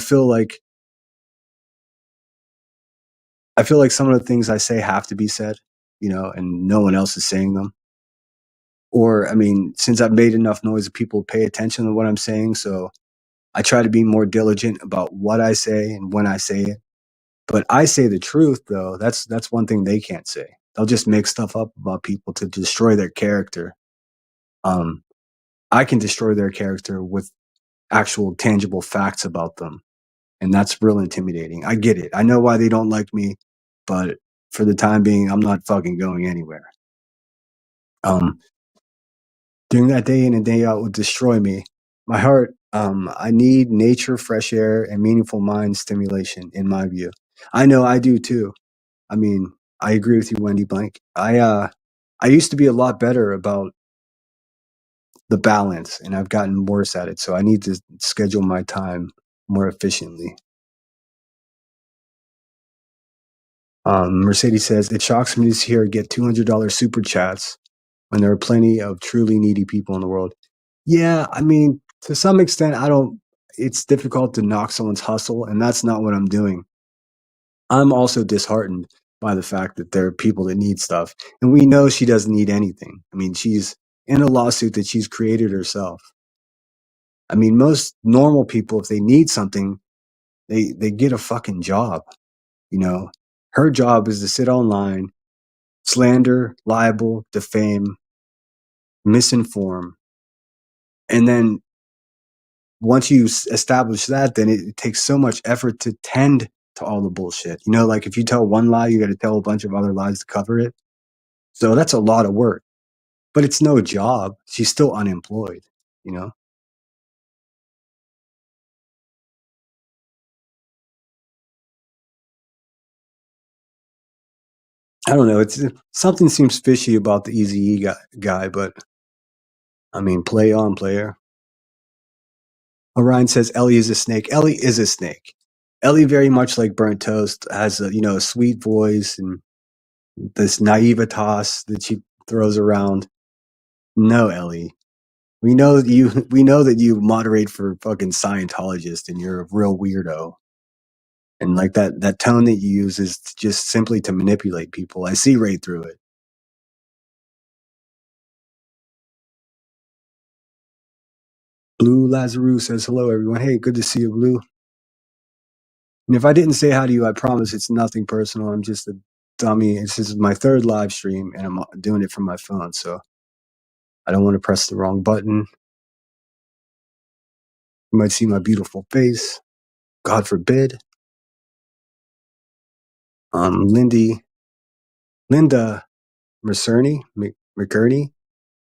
feel like some of the things I say have to be said, you know, and no one else is saying them. Or I mean, since I've made enough noise, people pay attention to what I'm saying. So I try to be more diligent about what I say and when I say it. But I say the truth, though. That's one thing they can't say. They'll just make stuff up about people to destroy their character. Um, I can destroy their character with actual tangible facts about them, and that's real intimidating. I get it. I know why they don't like me, but for the time being, I'm not fucking going anywhere. Um, Doing that day in and day out would destroy me. My heart, I need nature, fresh air, and meaningful mind stimulation, in my view. I know I do too. I mean, I agree with you, Wendy Blank. I used to be a lot better about the balance, and I've gotten worse at it. So I need to schedule my time more efficiently. Mercedes says, it shocks me to hear get $200 super chats when there are plenty of truly needy people in the world. Yeah, I mean, to some extent, it's difficult to knock someone's hustle, and that's not what I'm doing. I'm also disheartened by the fact that there are people that need stuff. And we know she doesn't need anything. I mean, she's in a lawsuit that she's created herself. I mean, most normal people, if they need something, they get a fucking job, you know? Her job is to sit online, slander, libel, defame, misinform. And then once you establish that, then it takes so much effort to tend to all the bullshit. You know, like if you tell one lie, you got to tell a bunch of other lies to cover it. So that's a lot of work, but it's no job. She's still unemployed, you know? I don't know. Something seems fishy about the Easy E guy, but I mean, play on, player. Orion says Ellie is a snake. Ellie is a snake. Ellie, very much like burnt toast, has a sweet voice and this naivetas that she throws around. No, Ellie. We know that you. We know that you moderate for fucking Scientologist, and you're a real weirdo. And like that tone that you use is just simply to manipulate people. I see right through it. Blue Lazarus says hello, everyone. Hey, good to see you, Blue. And if I didn't say hi to you, I promise it's nothing personal. I'm just a dummy. This is my third live stream, and I'm doing it from my phone, so I don't want to press the wrong button. You might see my beautiful face. God forbid. Linda McCurney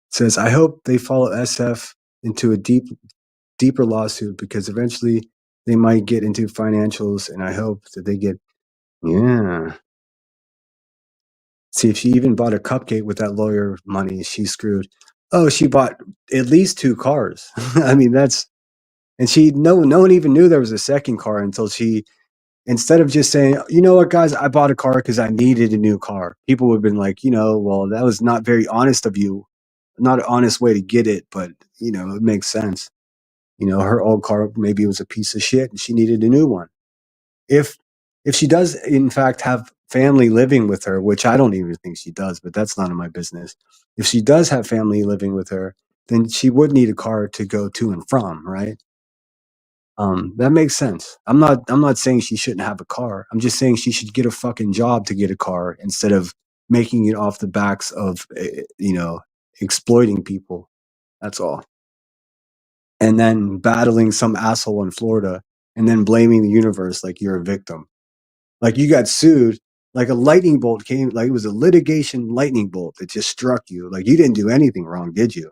says, I hope they follow SF into a deeper lawsuit because eventually they might get into financials, and I hope that they get, yeah. See, if she even bought a cupcake with that lawyer money, she's screwed. Oh, she bought at least 2 cars. I mean, that's, and no one even knew there was a second car until she, instead of just saying, you know what, guys, I bought a car because I needed a new car. People would have been like, well, that was not very honest of you. Not an honest way to get it, but it makes sense. Her old car maybe was a piece of shit and she needed a new one. If she does in fact have family living with her, which I don't even think she does, but that's none of my business. If she does have family living with her, then she would need a car to go to and from, right? That makes sense. I'm not saying she shouldn't have a car. I'm just saying she should get a fucking job to get a car instead of making it off the backs of exploiting people. That's all. And then battling some asshole in Florida and then blaming the universe like you're a victim. Like you got sued, like a lightning bolt came, like it was a litigation lightning bolt that just struck you. Like you didn't do anything wrong, did you?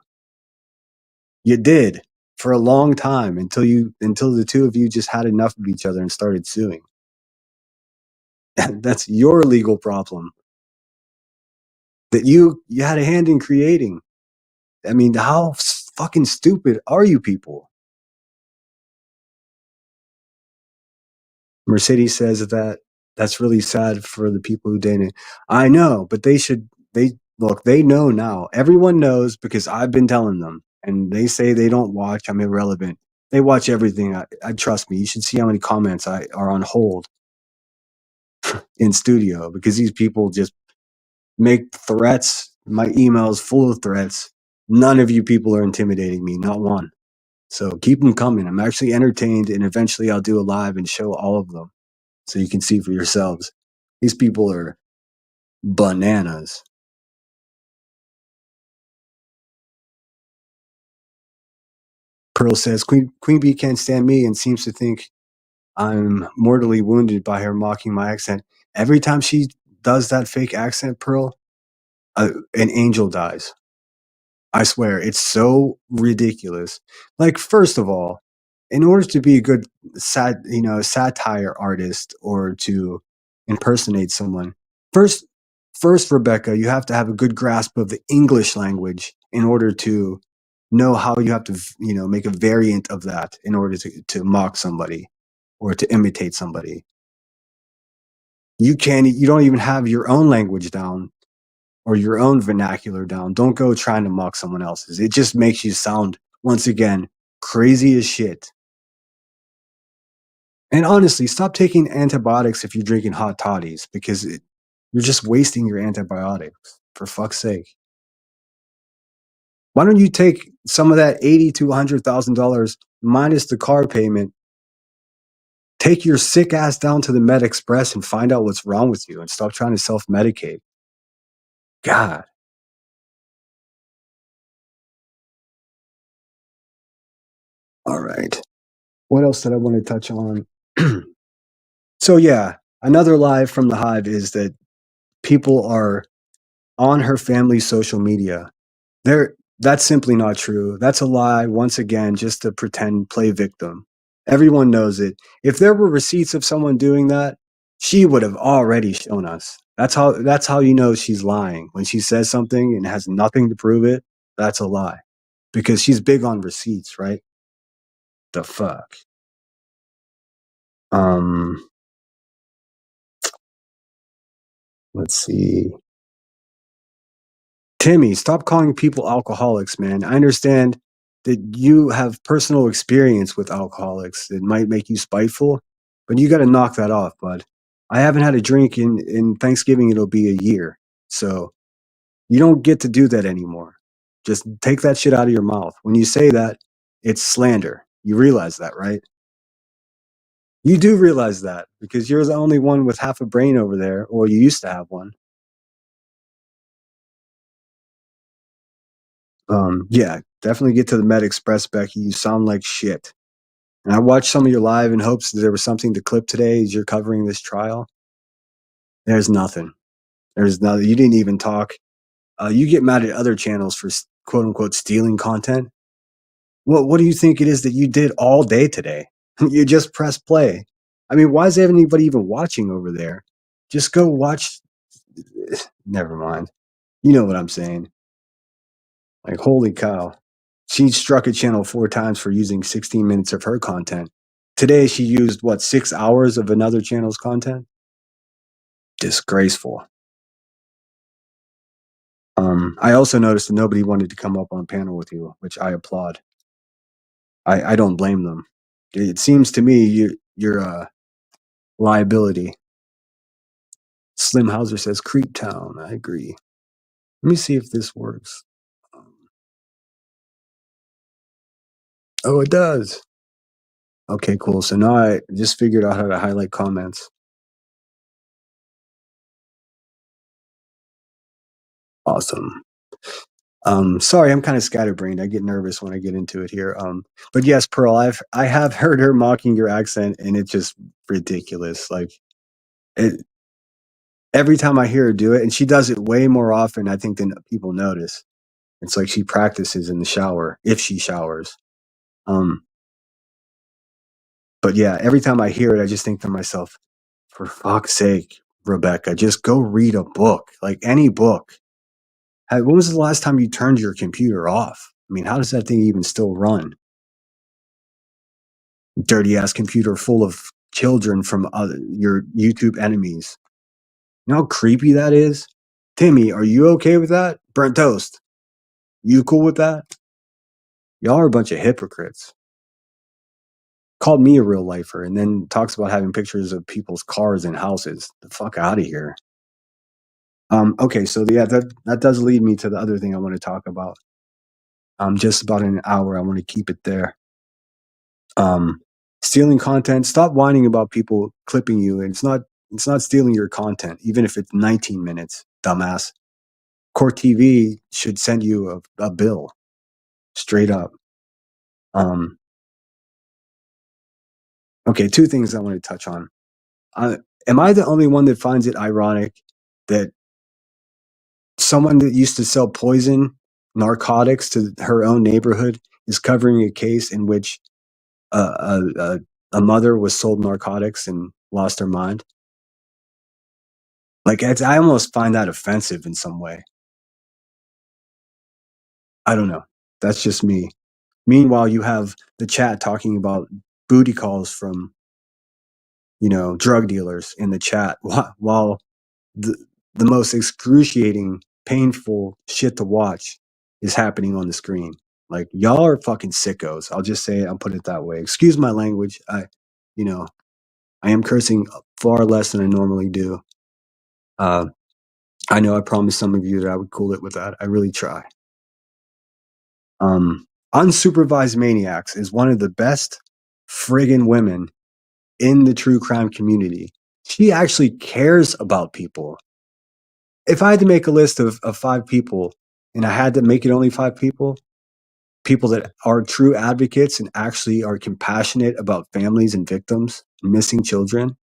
You did for a long time until the two of you just had enough of each other and started suing. That's your legal problem that you had a hand in creating. I mean, how fucking stupid are you people? Mercedes says that that's really sad for the people who didn't. I know, but they know now. Everyone knows because I've been telling them, and they say they don't watch. I'm irrelevant. They watch everything. I trust me. You should see how many comments I are on hold in studio because these people just make threats. My email is full of threats. None of you people are intimidating me, not one. So keep them coming. I'm actually entertained, and eventually I'll do a live and show all of them so you can see for yourselves. These people are bananas. Pearl says, Queen Bee can't stand me and seems to think I'm mortally wounded by her mocking my accent. Every time she does that fake accent, Pearl, an angel dies. I swear, it's so ridiculous. Like, first of all, in order to be a good satire artist or to impersonate someone, first, Rebecca, you have to have a good grasp of the English language in order to know how you have to, make a variant of that in order to mock somebody or to imitate somebody. You don't even have your own language down or your own vernacular down. Don't go trying to mock someone else's. It just makes you sound, once again, crazy as shit. And honestly, stop taking antibiotics if you're drinking hot toddies because you're just wasting your antibiotics, for fuck's sake. Why don't you take some of that $80,000 to $100,000 minus the car payment, take your sick ass down to the Med Express and find out what's wrong with you and stop trying to self-medicate. God. All right. What else did I want to touch on? So yeah, another lie from the Hive is that people are on her family's social media. That's simply not true. That's a lie, once again, just to pretend play victim. Everyone knows it. If there were receipts of someone doing that, she would have already shown us. That's how you know she's lying. When she says something and has nothing to prove it, that's a lie. Because she's big on receipts, right? The fuck. Um, let's see. Timmy, stop calling people alcoholics, man. I understand that you have personal experience with alcoholics. It might make you spiteful, but you got to knock that off, bud. I haven't had a drink in Thanksgiving. It'll be a year. So you don't get to do that anymore. Just take that shit out of your mouth. When you say that, It's slander. You realize that, right? You do realize that because you're the only one with half a brain over there, or you used to have one. Yeah, definitely get to the Med Express, Becky. You sound like shit. And I watched some of your live in hopes that there was something to clip today as you're covering this trial. There's nothing. There's nothing. You didn't even talk. You get mad at other channels for quote unquote stealing content. What do you think it is that you did all day today? You just press play. I mean, why is anybody even watching over there? Just go watch. Never mind. You know what I'm saying. Like, holy cow. She struck a channel 4 times for using 16 minutes of her content. Today, she used, what, 6 hours of another channel's content? Disgraceful. I also noticed that nobody wanted to come up on panel with you, which I applaud. I don't blame them. It seems to me you're a liability. Slim Hauser says Creep Town. I agree. Let me see if this works. Oh, it does. Okay, cool. So now I just figured out how to highlight comments. Awesome. Sorry, I'm kind of scatterbrained. I get nervous when I get into it here. But yes, Pearl, I have heard her mocking your accent, and it's just ridiculous. Like, it, every time I hear her do it, and she does it way more often, I think, than people notice. It's like she practices in the shower if she showers. But yeah, every time I hear it, I just think to myself, for fuck's sake, Rebecca, just go read a book, like any book. When was the last time you turned your computer off? I mean, how does that thing even still run? Dirty ass computer full of children from your YouTube enemies. You know how creepy that is? Timmy, are you okay with that? Burnt toast. You cool with that? Y'all are a bunch of hypocrites. Called me a real lifer and then talks about having pictures of people's cars and houses. The fuck out of here. Okay, so yeah, that does lead me to the other thing I want to talk about. Just about an hour. I want to keep it there. Stealing content. Stop whining about people clipping you. It's not stealing your content, even if it's 19 minutes, dumbass. Court TV should send you a bill, straight up. Okay, 2 things I want to touch on. Am I the only one that finds it ironic that someone that used to sell poison, narcotics to her own neighborhood is covering a case in which a mother was sold narcotics and lost her mind? Like, I almost find that offensive in some way. I don't know. That's just me. Meanwhile, you have the chat talking about booty calls from, drug dealers in the chat while the most excruciating, painful shit to watch is happening on the screen. Like, y'all are fucking sickos. I'll just say it. I'll put it that way. Excuse my language. I am cursing far less than I normally do. I know I promised some of you that I would cool it with that. I really try. Unsupervised Maniacs is one of the best friggin' women in the true crime community. She actually cares about people. If I had to make a list of 5 people, and I had to make it only 5 people that are true advocates and actually are compassionate about families and victims, missing children,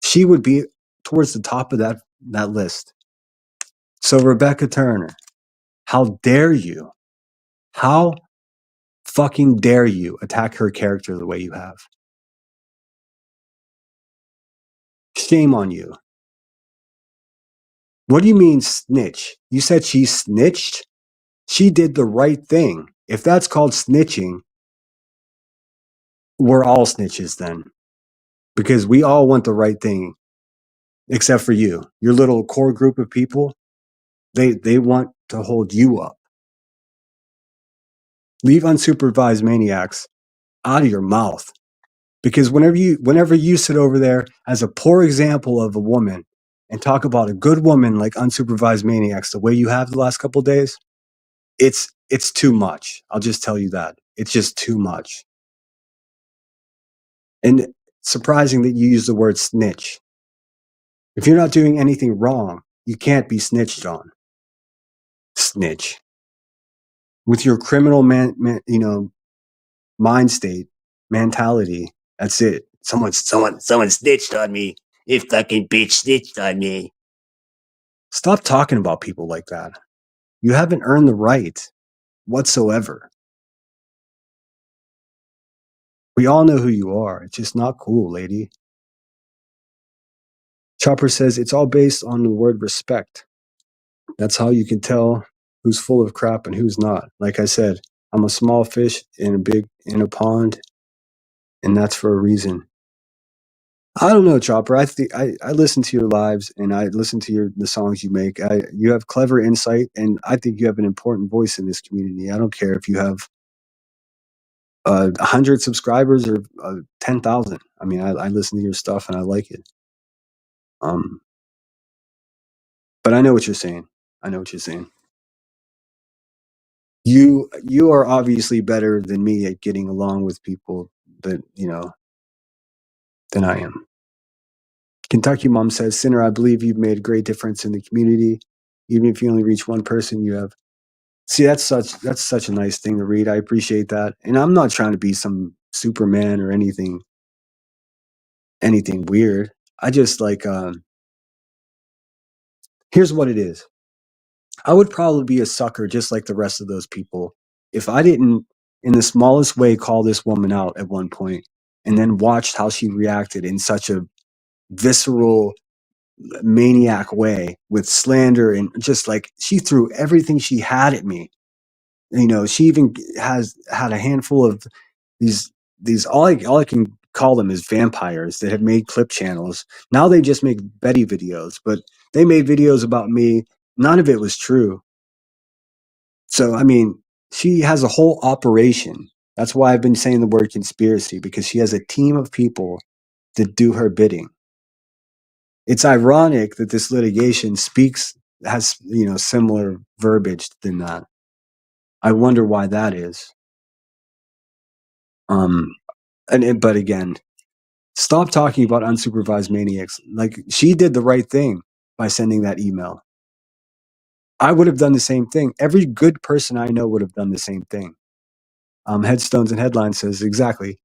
she would be towards the top of that list. So Rebecca Turner, how dare you? How fucking dare you attack her character the way you have? Shame on you. What do you mean snitch? You said she snitched? She did the right thing. If that's called snitching, we're all snitches then. Because we all want the right thing, except for you. Your little core group of people, they want to hold you up. Leave unsupervised maniacs out of your mouth. Because whenever you sit over there as a poor example of a woman and talk about a good woman like unsupervised maniacs the way you have the last couple of days, it's too much. I'll just tell you that. It's just too much. And surprising that you use the word snitch. If you're not doing anything wrong, you can't be snitched on. Snitch. With your criminal mind state, mentality, that's it. Someone snitched on me. This fucking bitch snitched on me. Stop talking about people like that. You haven't earned the right whatsoever. We all know who you are. It's just not cool, lady. Chopper says it's all based on the word respect. That's how you can tell who's full of crap and who's not. Like I said, I'm a small fish in a pond, and that's for a reason. I don't know, Chopper. I listen to your lives and I listen to the songs you make. You have clever insight, and I think you have an important voice in this community. I don't care if you have 100 subscribers or 10,000. I mean, I listen to your stuff and I like it. But I know what you're saying. I know what you're saying. You are obviously better than me at getting along with people than I am. Kentucky Mom says, Sinner, I believe you've made a great difference in the community. Even if you only reach one person, you have. See, that's such a nice thing to read. I appreciate that. And I'm not trying to be some Superman or anything weird. I just like here's what it is. I would probably be a sucker just like the rest of those people if I didn't, in the smallest way, call this woman out at one point and then watched how she reacted in such a visceral, maniac way with slander and just like she threw everything she had at me. She even has had a handful of these all I can call them is vampires that have made clip channels. Now they just make Betty videos, but they made videos about me. None of it was true. So, I mean, she has a whole operation. That's why I've been saying the word conspiracy, because she has a team of people that do her bidding. It's ironic that this litigation has similar verbiage than that. I wonder why that is. But again, stop talking about unsupervised maniacs. Like, she did the right thing by sending that email. I would have done the same thing. Every good person I know would have done the same thing. Headstones and Headlines says exactly.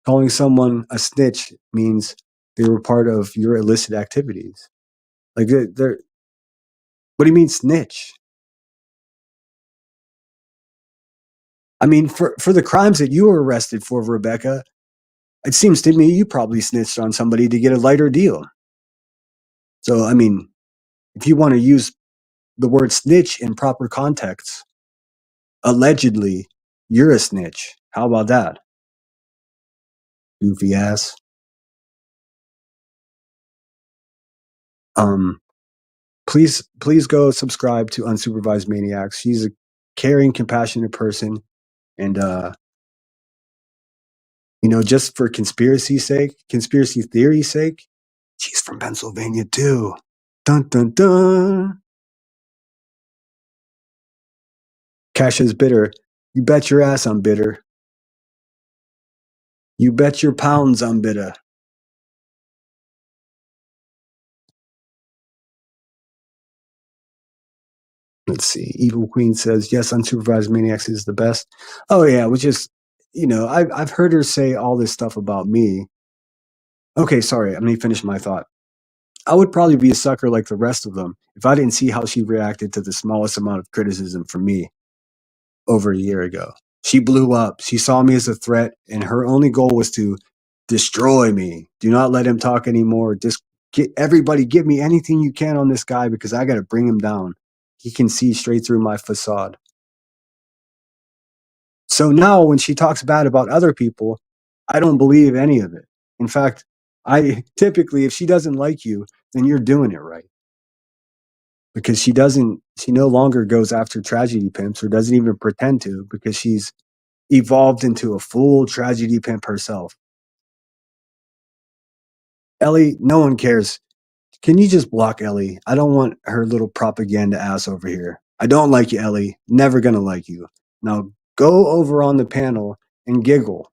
Calling someone a snitch means they were part of your illicit activities. Like they're what do you mean snitch? I mean, for the crimes that you were arrested for, Rebecca, it seems to me you probably snitched on somebody to get a lighter deal. So, I mean, if you want to use the word snitch in proper context, allegedly, you're a snitch. How about that? Goofy ass. Um, please go subscribe to Unsupervised Maniacs. She's a caring, compassionate person, and just for conspiracy theory's sake, she's from Pennsylvania too. Dun dun dun. Cash is bitter. You bet your ass I'm bitter. You bet your pounds I'm bitter. Let's see. Evil Queen says, yes, Unsupervised Maniacs is the best. Oh, yeah, which is, I've heard her say all this stuff about me. Okay, sorry. Let me finish my thought. I would probably be a sucker like the rest of them if I didn't see how she reacted to the smallest amount of criticism from me over a year ago. She blew up. She saw me as a threat, and her only goal was to destroy me. Do not let him talk anymore. Just give me anything you can on this guy because I got to bring him down. He can see straight through my facade. So now when she talks bad about other people, I don't believe any of it. In fact, I typically, if she doesn't like you, then you're doing it right. Because she no longer goes after tragedy pimps or doesn't even pretend to, because she's evolved into a full tragedy pimp herself. Ellie, no one cares. Can you just block Ellie? I don't want her little propaganda ass over here. I don't like you, Ellie. Never gonna like you. Now Go over on the panel and giggle.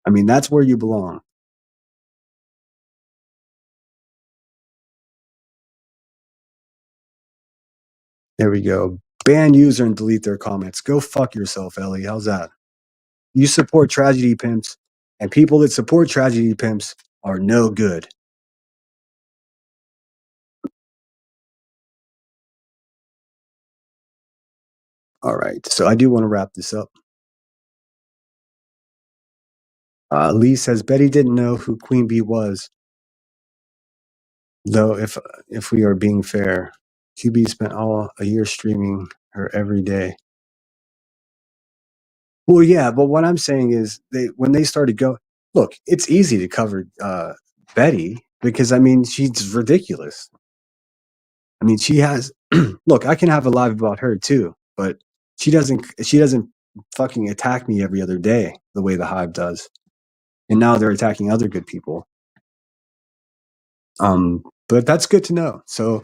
I mean, that's where you belong. There we go. Ban user and delete their comments. Go fuck yourself, Ellie. How's that? You support tragedy pimps, and people that support tragedy pimps are no good. All right, so I do want to wrap this up. Lee says Betty didn't know who Queen Bee was, though. If we are being fair, QB spent all a year streaming her every day. Well, yeah, but what I'm saying is, when they started look, it's easy to cover Betty because I mean she's ridiculous. I mean she has. Look, I can have a live about her too, but she doesn't. She doesn't fucking attack me every other day the way the Hive does. And now they're attacking other good people. But that's good to know. So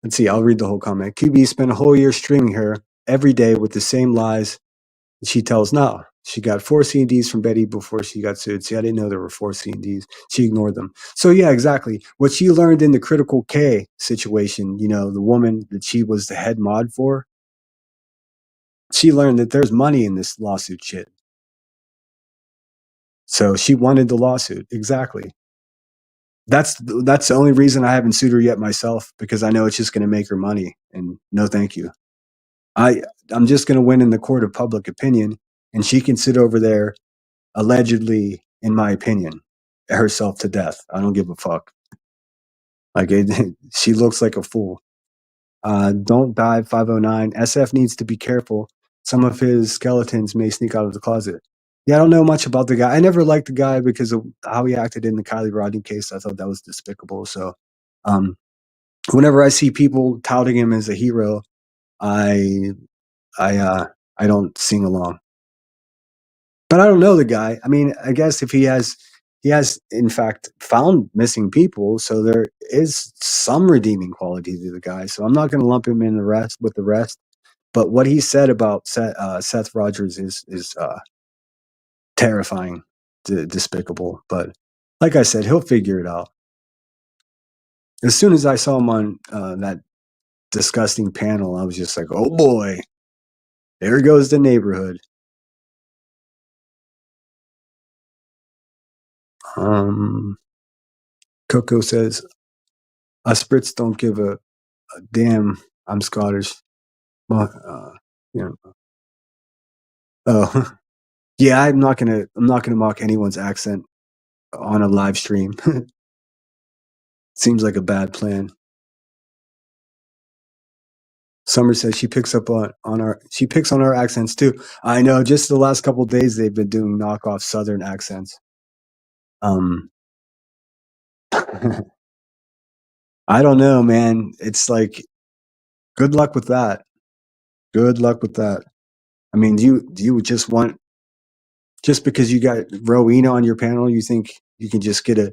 let's see. I'll read the whole comment. QB spent a whole year streaming her every day with the same lies she tells now. She got 4 C&Ds from Betty before she got sued. See, I didn't know there were 4 C&Ds. She ignored them. So yeah, exactly. What she learned in the Critical K situation, the woman that she was the head mod for, she learned that there's money in this lawsuit shit. So she wanted the lawsuit. Exactly. That's the only reason I haven't sued her yet myself, because I know it's just going to make her money. And no, thank you. I'm just going to win in the court of public opinion, and she can sit over there allegedly, in my opinion, herself to death. I don't give a fuck. Like she looks like a fool. Don't dive 509. SF needs to be careful. Some of his skeletons may sneak out of the closet. Yeah, I don't know much about the guy. I never liked the guy because of how he acted in the Kylie Rodney case. I thought that was despicable. So, whenever I see people touting him as a hero, I I don't sing along. But I don't know the guy. I mean, I guess if he has in fact found missing people, so there is some redeeming quality to the guy. So I'm not going to lump him in with the rest. But what he said about Seth Rogers is terrifying, despicable. But like I said, he'll figure it out. As soon as I saw him on that disgusting panel, I was just like, oh boy, there goes the neighborhood. Coco says, us Brits don't give a damn. I'm Scottish. You know. Oh, yeah. I'm not gonna mock anyone's accent on a live stream. Seems like a bad plan. Summer says she picks up on our accents too. I know. Just the last couple of days, they've been doing knockoff Southern accents. I don't know, man. It's like, good luck with that. Good luck with that. I mean, do you just because you got Rowena on your panel, you think you can just get a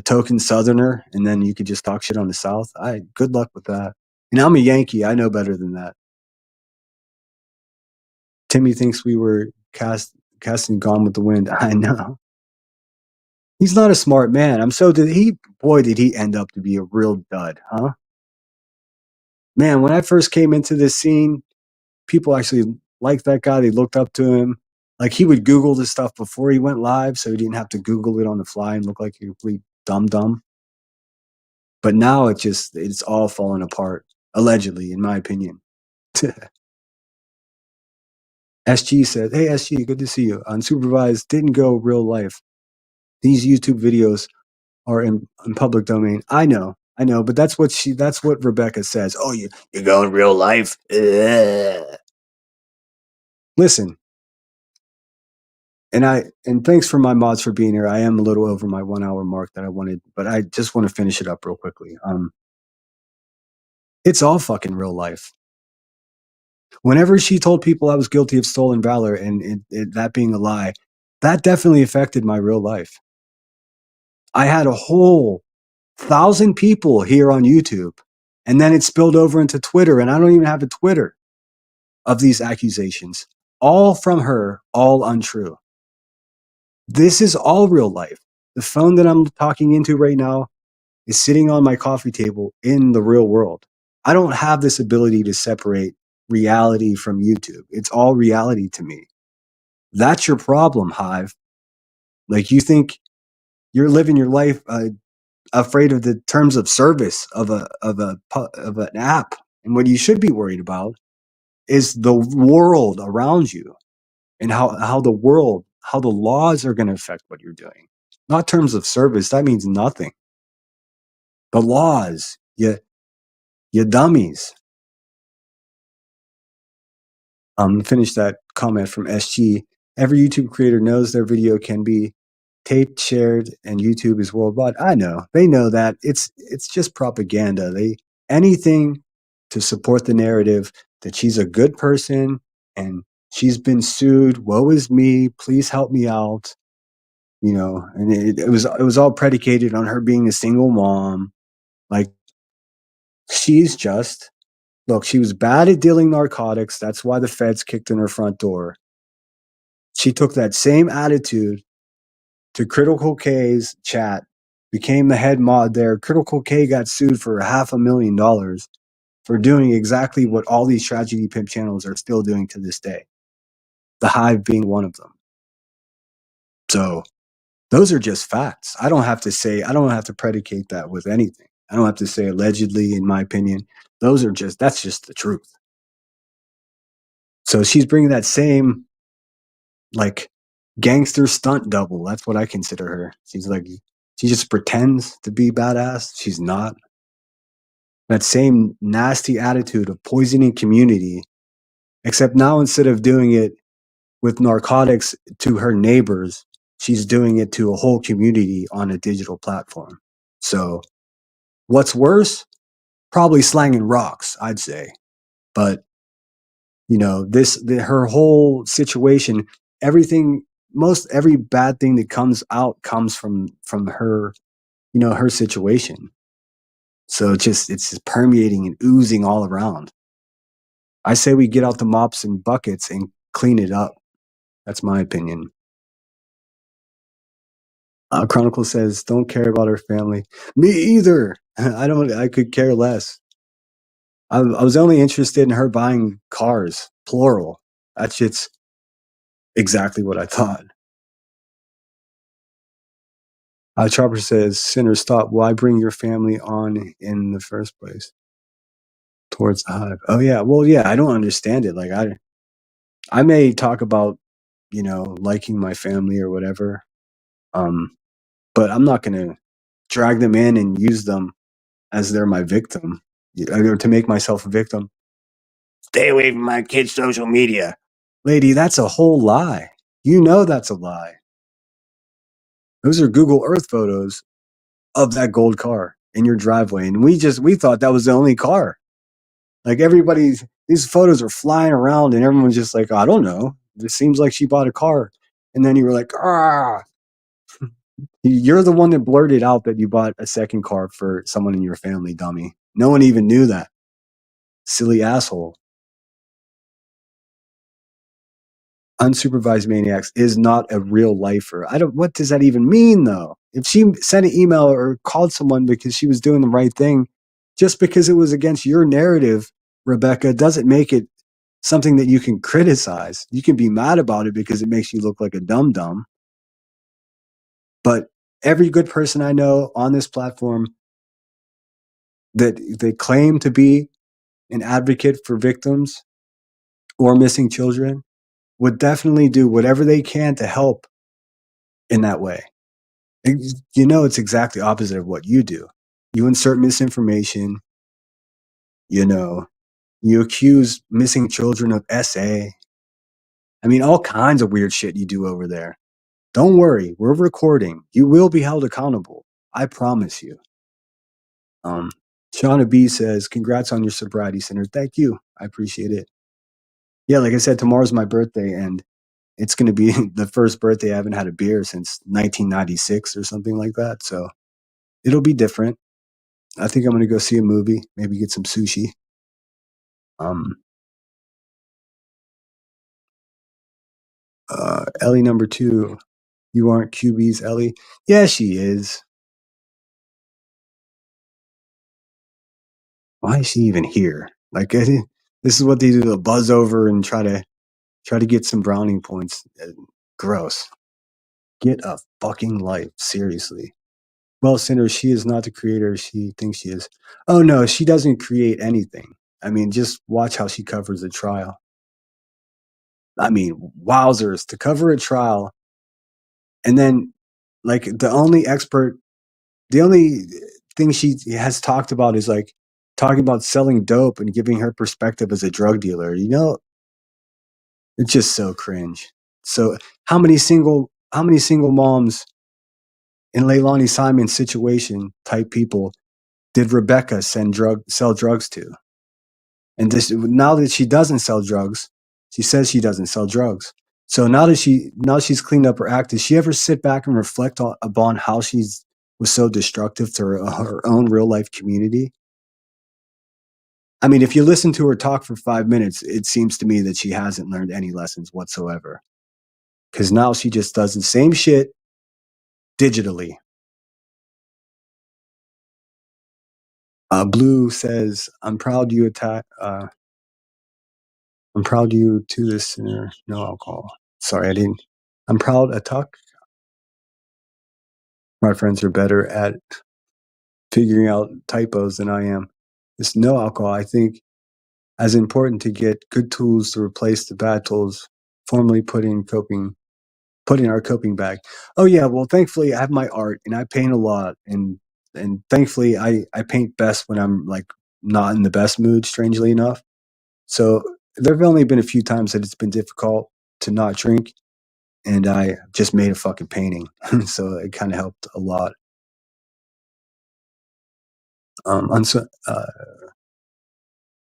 token Southerner and then you could just talk shit on the South? Good luck with that. And I'm a Yankee. I know better than that. Timmy thinks we were casting Gone with the Wind. I know. He's not a smart man. Did he end up to be a real dud, huh? Man, when I first came into this scene, people actually liked that guy. They looked up to him. Like, he would Google this stuff before he went live, so he didn't have to Google it on the fly and look like a complete dumb. But now it's all falling apart, allegedly, in my opinion. SG said, "Hey SG, good to see you. Unsupervised didn't go real life. These YouTube videos are in public domain. I know, but that's what Rebecca says. Oh, you're going real life. Ugh. Listen, and thanks for my mods for being here. I am a little over my 1 hour mark that I wanted, but I just want to finish it up real quickly. It's all fucking real life. Whenever she told people I was guilty of stolen valor and that being a lie, that definitely affected my real life. I had a whole 1,000 people here on YouTube, and then it spilled over into Twitter, and I don't even have a Twitter. of these accusations, all from her, all untrue. This is all real life. The phone that I'm talking into right now is sitting on my coffee table in the real world. I don't have this ability to separate reality from YouTube. It's all reality to me. That's your problem, Hive. Like, you think you're living your life afraid of the terms of service of an app, and what you should be worried about is the world around you, and how the laws are going to affect what you're doing. Not terms of service. That means nothing. The laws, you dummies. Finish that comment from SG. Every YouTube creator knows their video can be taped, shared, and YouTube is worldwide. I know. They know that. It's just propaganda. Anything to support the narrative that she's a good person and she's been sued. Woe is me. Please help me out. And it was all predicated on her being a single mom. Like, she's just look, she was bad at dealing narcotics. That's why the feds kicked in her front door. She took that same attitude to Critical K's chat, became the head mod there. Critical K got sued for $500,000 for doing exactly what all these tragedy pimp channels are still doing to this day. The Hive being one of them. So those are just facts. I don't have to predicate that with anything. I don't have to say allegedly, in my opinion. That's just the truth. So she's bringing that same, like, gangster stunt double. That's what I consider her. She just pretends to be badass. She's not. That same nasty attitude of poisoning community, except now instead of doing it with narcotics to her neighbors, she's doing it to a whole community on a digital platform. So what's worse? Probably slanging rocks, I'd say. But her whole situation, every bad thing that comes out comes from her, her situation. So it's just permeating and oozing all around. I say we get out the mops and buckets and clean it up. That's my opinion. Chronicle says, don't care about her family. Me either. I could care less. I was only interested in her buying cars, plural. That shit's exactly what I thought. Chopper says, sinner, stop. Why bring your family on in the first place? Towards the Hive. Oh, yeah. Well, yeah, I don't understand it. Like, I may talk about, liking my family or whatever, but I'm not going to drag them in and use them as they're my victim, or to make myself a victim. Stay away from my kid's social media. Lady, that's a whole lie. That's a lie. Those are Google Earth photos of that gold car in your driveway. And we thought that was the only car. Like, these photos are flying around and everyone's just like, I don't know. It seems like she bought a car. And then you were like, you're the one that blurted out that you bought a second car for someone in your family, dummy. No one even knew that. Silly asshole. Unsupervised maniacs is not a real lifer. What does that even mean, though? If she sent an email or called someone because she was doing the right thing, just because it was against your narrative, Rebecca, doesn't make it something that you can criticize. You can be mad about it because it makes you look like a dum-dum. But every good person I know on this platform that they claim to be an advocate for victims or missing children would definitely do whatever they can to help in that way. It's exactly opposite of what you do. You insert misinformation, you accuse missing children of SA. I mean, all kinds of weird shit you do over there. Don't worry, we're recording. You will be held accountable. I promise you. Shauna B says, congrats on your sobriety center. Thank you. I appreciate it. Yeah, like I said, tomorrow's my birthday, and it's going to be the first birthday I haven't had a beer since 1996 or something like that. So it'll be different. I think I'm going to go see a movie, maybe get some sushi. Ellie number 2. You aren't QB's Ellie? Yeah, she is. Why is she even here? Like, this is what they do to buzz over and try to get some brownie points. Gross. Get a fucking life, seriously. Well, Cinder, she is not the creator she thinks she is. Oh no, she doesn't create anything. I mean, just watch how she covers the trial. I mean, wowzers, to cover a trial, and then like the only thing she has talked about is like talking about selling dope and giving her perspective as a drug dealer. You know, it's just so cringe. So how many single moms in Leilani Simon's situation type people did Rebecca sell drugs to? And this, now that she doesn't sell drugs, she says she doesn't sell drugs. So now she's cleaned up her act. Does she ever sit back and reflect upon how she's was so destructive to her own real life community? I mean, if you listen to her talk for 5 minutes, it seems to me that she hasn't learned any lessons whatsoever. Because now she just does the same shit digitally. Blue says, "I'm proud you attack. I'm proud you to this sinner. No alcohol. Sorry, I didn't. I'm proud attack. My friends are better at figuring out typos than I am. This no alcohol, I think, as important to get good tools to replace the bad tools, formerly put in our coping bag. Oh yeah, well, thankfully I have my art and I paint a lot, and thankfully I paint best when I'm like not in the best mood, strangely enough. So there have only been a few times that it's been difficult to not drink, and I just made a fucking painting. So it kind of helped a lot. Unsu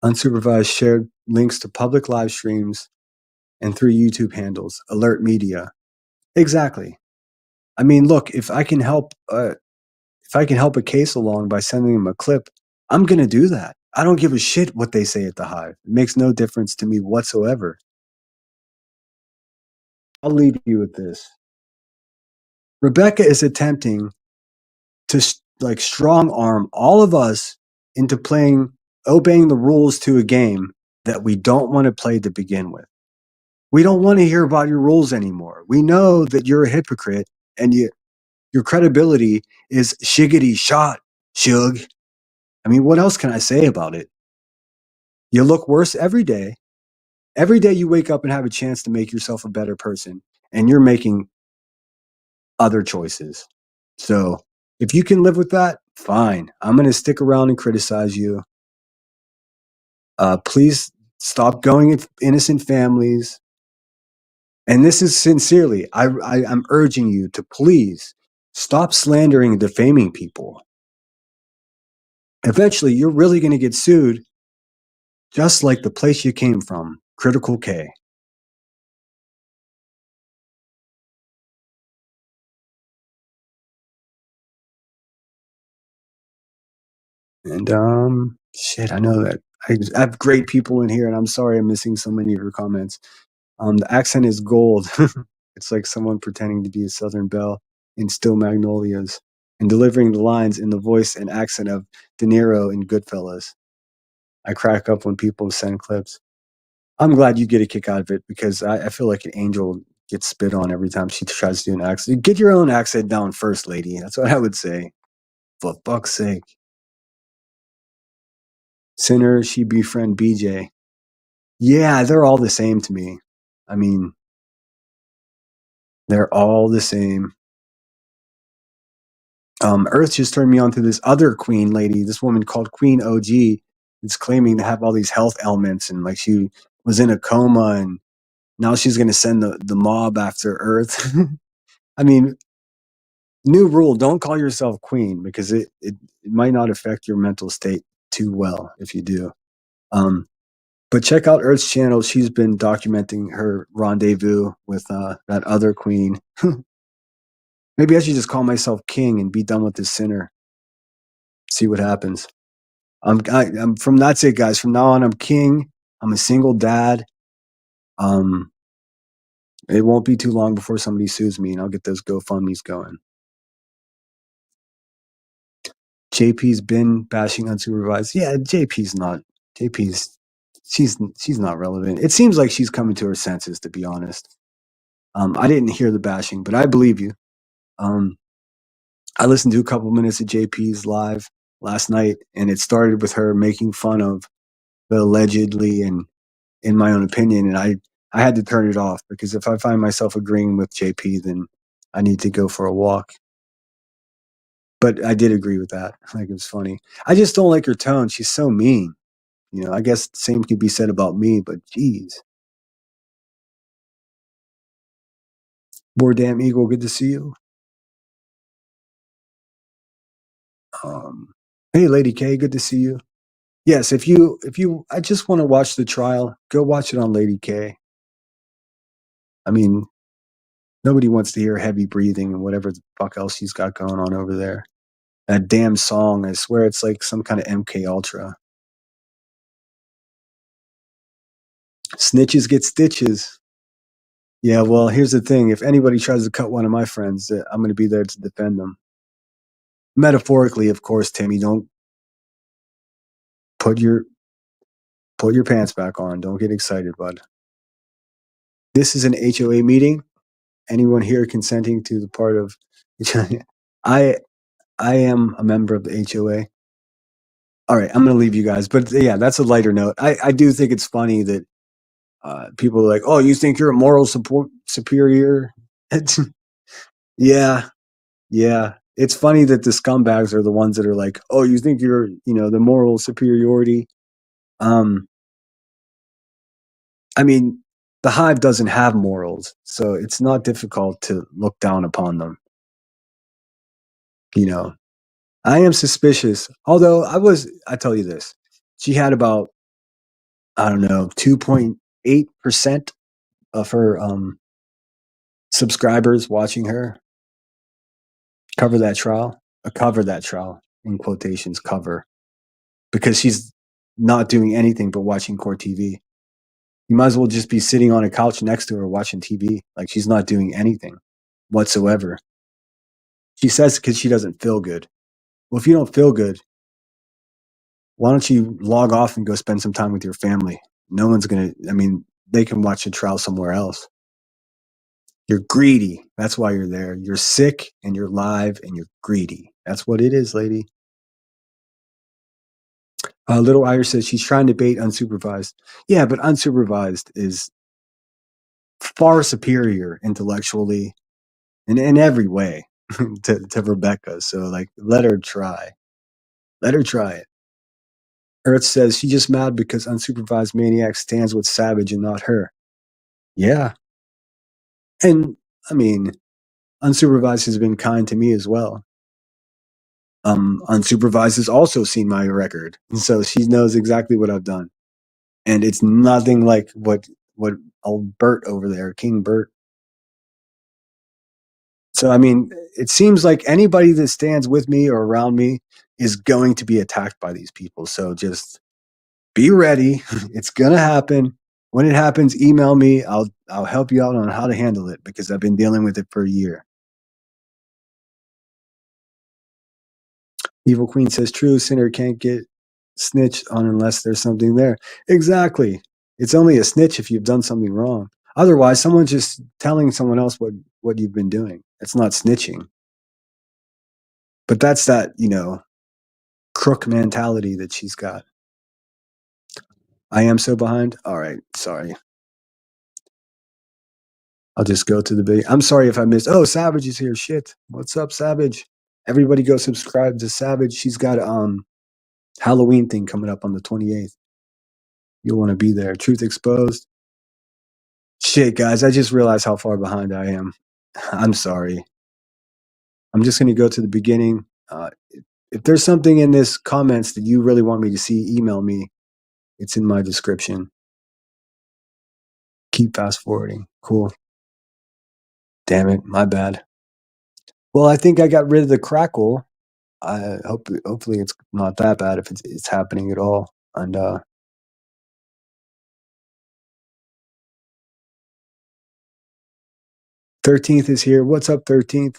Unsupervised shared links to public live streams and 3 YouTube handles, Alert Media. Exactly. I mean, look, if I can help a case along by sending them a clip, I'm gonna do that. I don't give a shit what they say at the Hive. It makes no difference to me whatsoever. I'll leave you with this. Rebecca is attempting to like strong arm all of us into obeying the rules to a game that we don't want to play to begin with. We don't want to hear about your rules anymore. We know that you're a hypocrite and your credibility is shiggity shot, shug. I mean, what else can I say about it? You look worse every day. Every day you wake up and have a chance to make yourself a better person, and you're making other choices. So if you can live with that, fine. I'm going to stick around and criticize you. Please stop going at innocent families. And this is sincerely, I'm urging you to please stop slandering and defaming people. Eventually, you're really going to get sued, just like the place you came from, Critical K. And shit, I know that I have great people in here, and I'm sorry I'm missing so many of your comments. The accent is gold. It's like someone pretending to be a Southern Belle in Still Magnolias and delivering the lines in the voice and accent of De Niro in Goodfellas. I crack up when people send clips. I'm glad you get a kick out of it because I feel like an angel gets spit on every time she tries to do an accent. Get your own accent down first, lady. That's what I would say. For fuck's sake. Sinner, she befriend BJ. Yeah, they're all the same to me. I mean, they're all the same. Earth just turned me on to this other queen lady, this woman called Queen OG, that's claiming to have all these health ailments and like she was in a coma and now she's going to send the mob after Earth. I mean, new rule: don't call yourself queen because it might not affect your mental state too well if you do. Um, but check out Earth's channel. She's been documenting her rendezvous with that other queen. Maybe I should just call myself king and be done with this sinner. See what happens. I'm from that's it, guys. From now on, I'm king. I'm a single dad. Um, It won't be too long before somebody sues me, and I'll get those GoFundMe's going. JP's been bashing unsupervised. Yeah, JP's not. JP's she's not relevant. It seems like she's coming to her senses, to be honest. I didn't hear the bashing, but I believe you. Um, I listened to a couple minutes of JP's live last night, and it started with her making fun of the allegedly and in my own opinion, and I had to turn it off because if I find myself agreeing with JP, then I need to go for a walk. But I did agree with that. Like it was funny. I just don't like her tone. She's so mean. You know, I guess the same could be said about me, but geez. More damn eagle, good to see you. Um, hey, Lady K, good to see you. Yes, if you, I just want to watch the trial. Go watch it on Lady K. I mean, nobody wants to hear heavy breathing and whatever the fuck else she's got going on over there. That damn song, I swear it's like some kind of MK Ultra. Snitches get stitches. Yeah, well, here's the thing. If anybody tries to cut one of my friends, I'm going to be there to defend them. Metaphorically, of course, Timmy. Don't put your pants back on. Don't get excited, bud. This is an HOA meeting. Anyone here consenting to the part of I I am a member of the HOA. All right, I'm going to leave you guys, but yeah, that's a lighter note. I do think it's funny that people are like, "Oh, you think you're a moral superior?" Yeah, yeah. It's funny that the scumbags are the ones that are like, "Oh, you think you're, the moral superiority?" Um, I mean, the hive doesn't have morals, so it's not difficult to look down upon them. You know, I am suspicious. Although I tell you this, she had about I don't know 2.8% of her subscribers watching her cover that trial in quotations cover because she's not doing anything but watching court TV. You might as well just be sitting on a couch next to her watching TV. Like she's not doing anything whatsoever. She says because she doesn't feel good. Well, if you don't feel good, why don't you log off and go spend some time with your family? No one's going to, I mean, they can watch the trial somewhere else. You're greedy. That's why you're there. You're sick and you're live and you're greedy. That's what it is, lady. Little Irish says she's trying to bait unsupervised. Yeah, but unsupervised is far superior intellectually in every way to Rebecca. So like let her try. Let her try it. Earth says she just mad because unsupervised maniac stands with Savage and not her. Yeah. And I mean, unsupervised has been kind to me as well. Unsupervised has also seen my record. And so she knows exactly what I've done. And it's nothing like what old Bert over there, King Bert. So I mean, it seems like anybody that stands with me or around me is going to be attacked by these people. So just be ready. It's gonna happen. When it happens, email me. I'll help you out on how to handle it because I've been dealing with it for a year. Evil Queen says true, sinner can't get snitched on unless there's something there. Exactly. It's only a snitch if you've done something wrong. Otherwise, someone's just telling someone else what you've been doing. It's not snitching. But that's that, crook mentality that she's got. I am so behind. All right, sorry. I'll just go to the big. I'm sorry if I missed. Oh, Savage is here. Shit. What's up, Savage? Everybody go subscribe to Savage. She's got Halloween thing coming up on the 28th. You'll want to be there. Truth exposed. Shit, guys, I just realized how far behind I am. I'm sorry. I'm just going to go to the beginning. If there's something in this comments that you really want me to see, email me. It's in my description. Keep fast forwarding. Cool. Damn it, my bad. Well, I think I got rid of the crackle. I hopefully it's not that bad if it's happening at all. And 13th is here. What's up, 13th?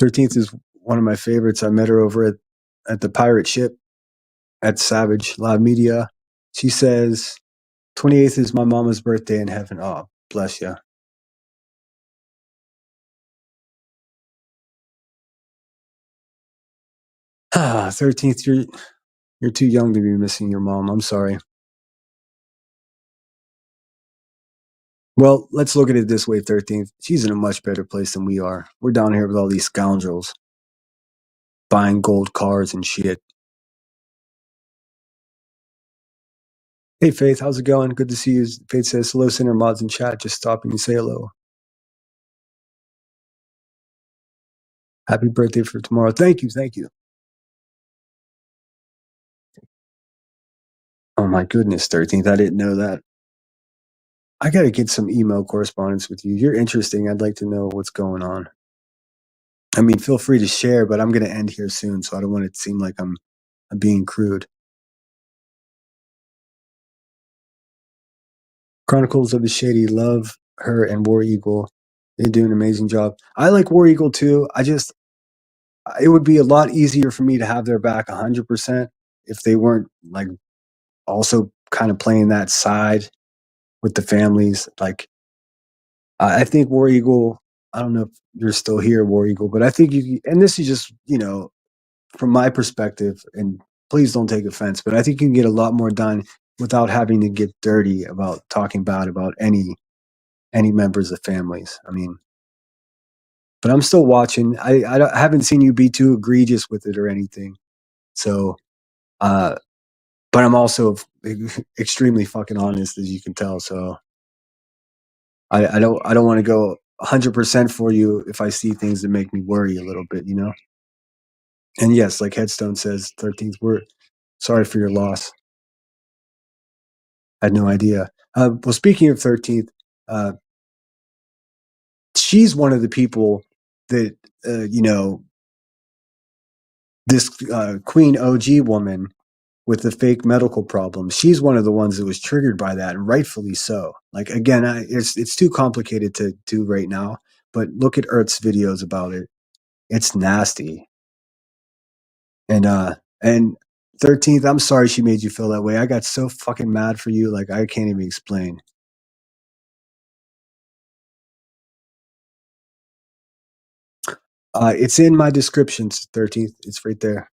13th is one of my favorites. I met her over at the pirate ship at Savage Live Media. She says, 28th is my mama's birthday in heaven. Oh, bless you. 13th, you're too young to be missing your mom. I'm sorry. Well, let's look at it this way, 13th. She's in a much better place than we are. We're down here with all these scoundrels buying gold cars and shit. Hey, Faith, how's it going? Good to see you. Faith says, hello, Center Mods in chat. Just stopping to say hello. Happy birthday for tomorrow. Thank you. Thank you. Oh, my goodness, 13th. I didn't know that. I got to get some email correspondence with you. You're interesting. I'd like to know what's going on. I mean, feel free to share, but I'm going to end here soon, so I don't want it to seem like I'm being crude. Chronicles of the Shady, love her and War Eagle. They do an amazing job. I like War Eagle too. It would be a lot easier for me to have their back 100% if they weren't like also kind of playing that side with the families. Like, I think War Eagle, I don't know if you're still here, War Eagle, but I think and this is just, from my perspective, and please don't take offense, but I think you can get a lot more done without having to get dirty about talking bad about any members of families. I mean, but I'm still watching. I haven't seen you be too egregious with it or anything. So, uh, but I'm also extremely fucking honest, as you can tell. So I don't want to go 100% for you if I see things that make me worry a little bit, And yes, like Headstone says, 13th, we're sorry for your loss. I had no idea. Well, speaking of 13th, uh, she's one of the people that, this Queen OG woman with the fake medical problems, she's one of the ones that was triggered by that, and rightfully so. Like, again, it's too complicated to do right now, but look at Earth's videos about it. It's nasty. And 13th, I'm sorry she made you feel that way. I got so fucking mad for you, like I can't even explain. It's in my descriptions, 13th. It's right there.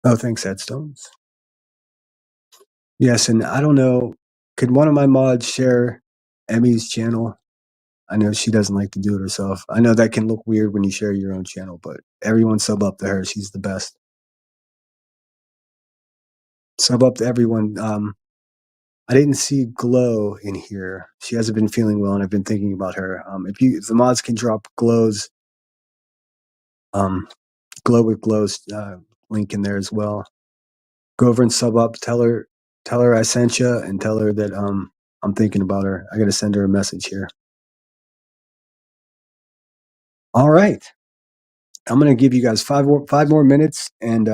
Oh, thanks, Headstones. Yes, and I don't know, could one of my mods share Emmy's channel? I know she doesn't like to do it herself. I know that can look weird when you share your own channel, but everyone sub up to her. She's the best. Sub up to everyone. I didn't see Glow in here. She hasn't been feeling well, and I've been thinking about her. If the mods can drop Glow's Glow with Glow's link in there as well. Go over and sub up. Tell her I sent you, and tell her that I'm thinking about her. I got to send her a message here. All right, I'm gonna give you guys five more minutes and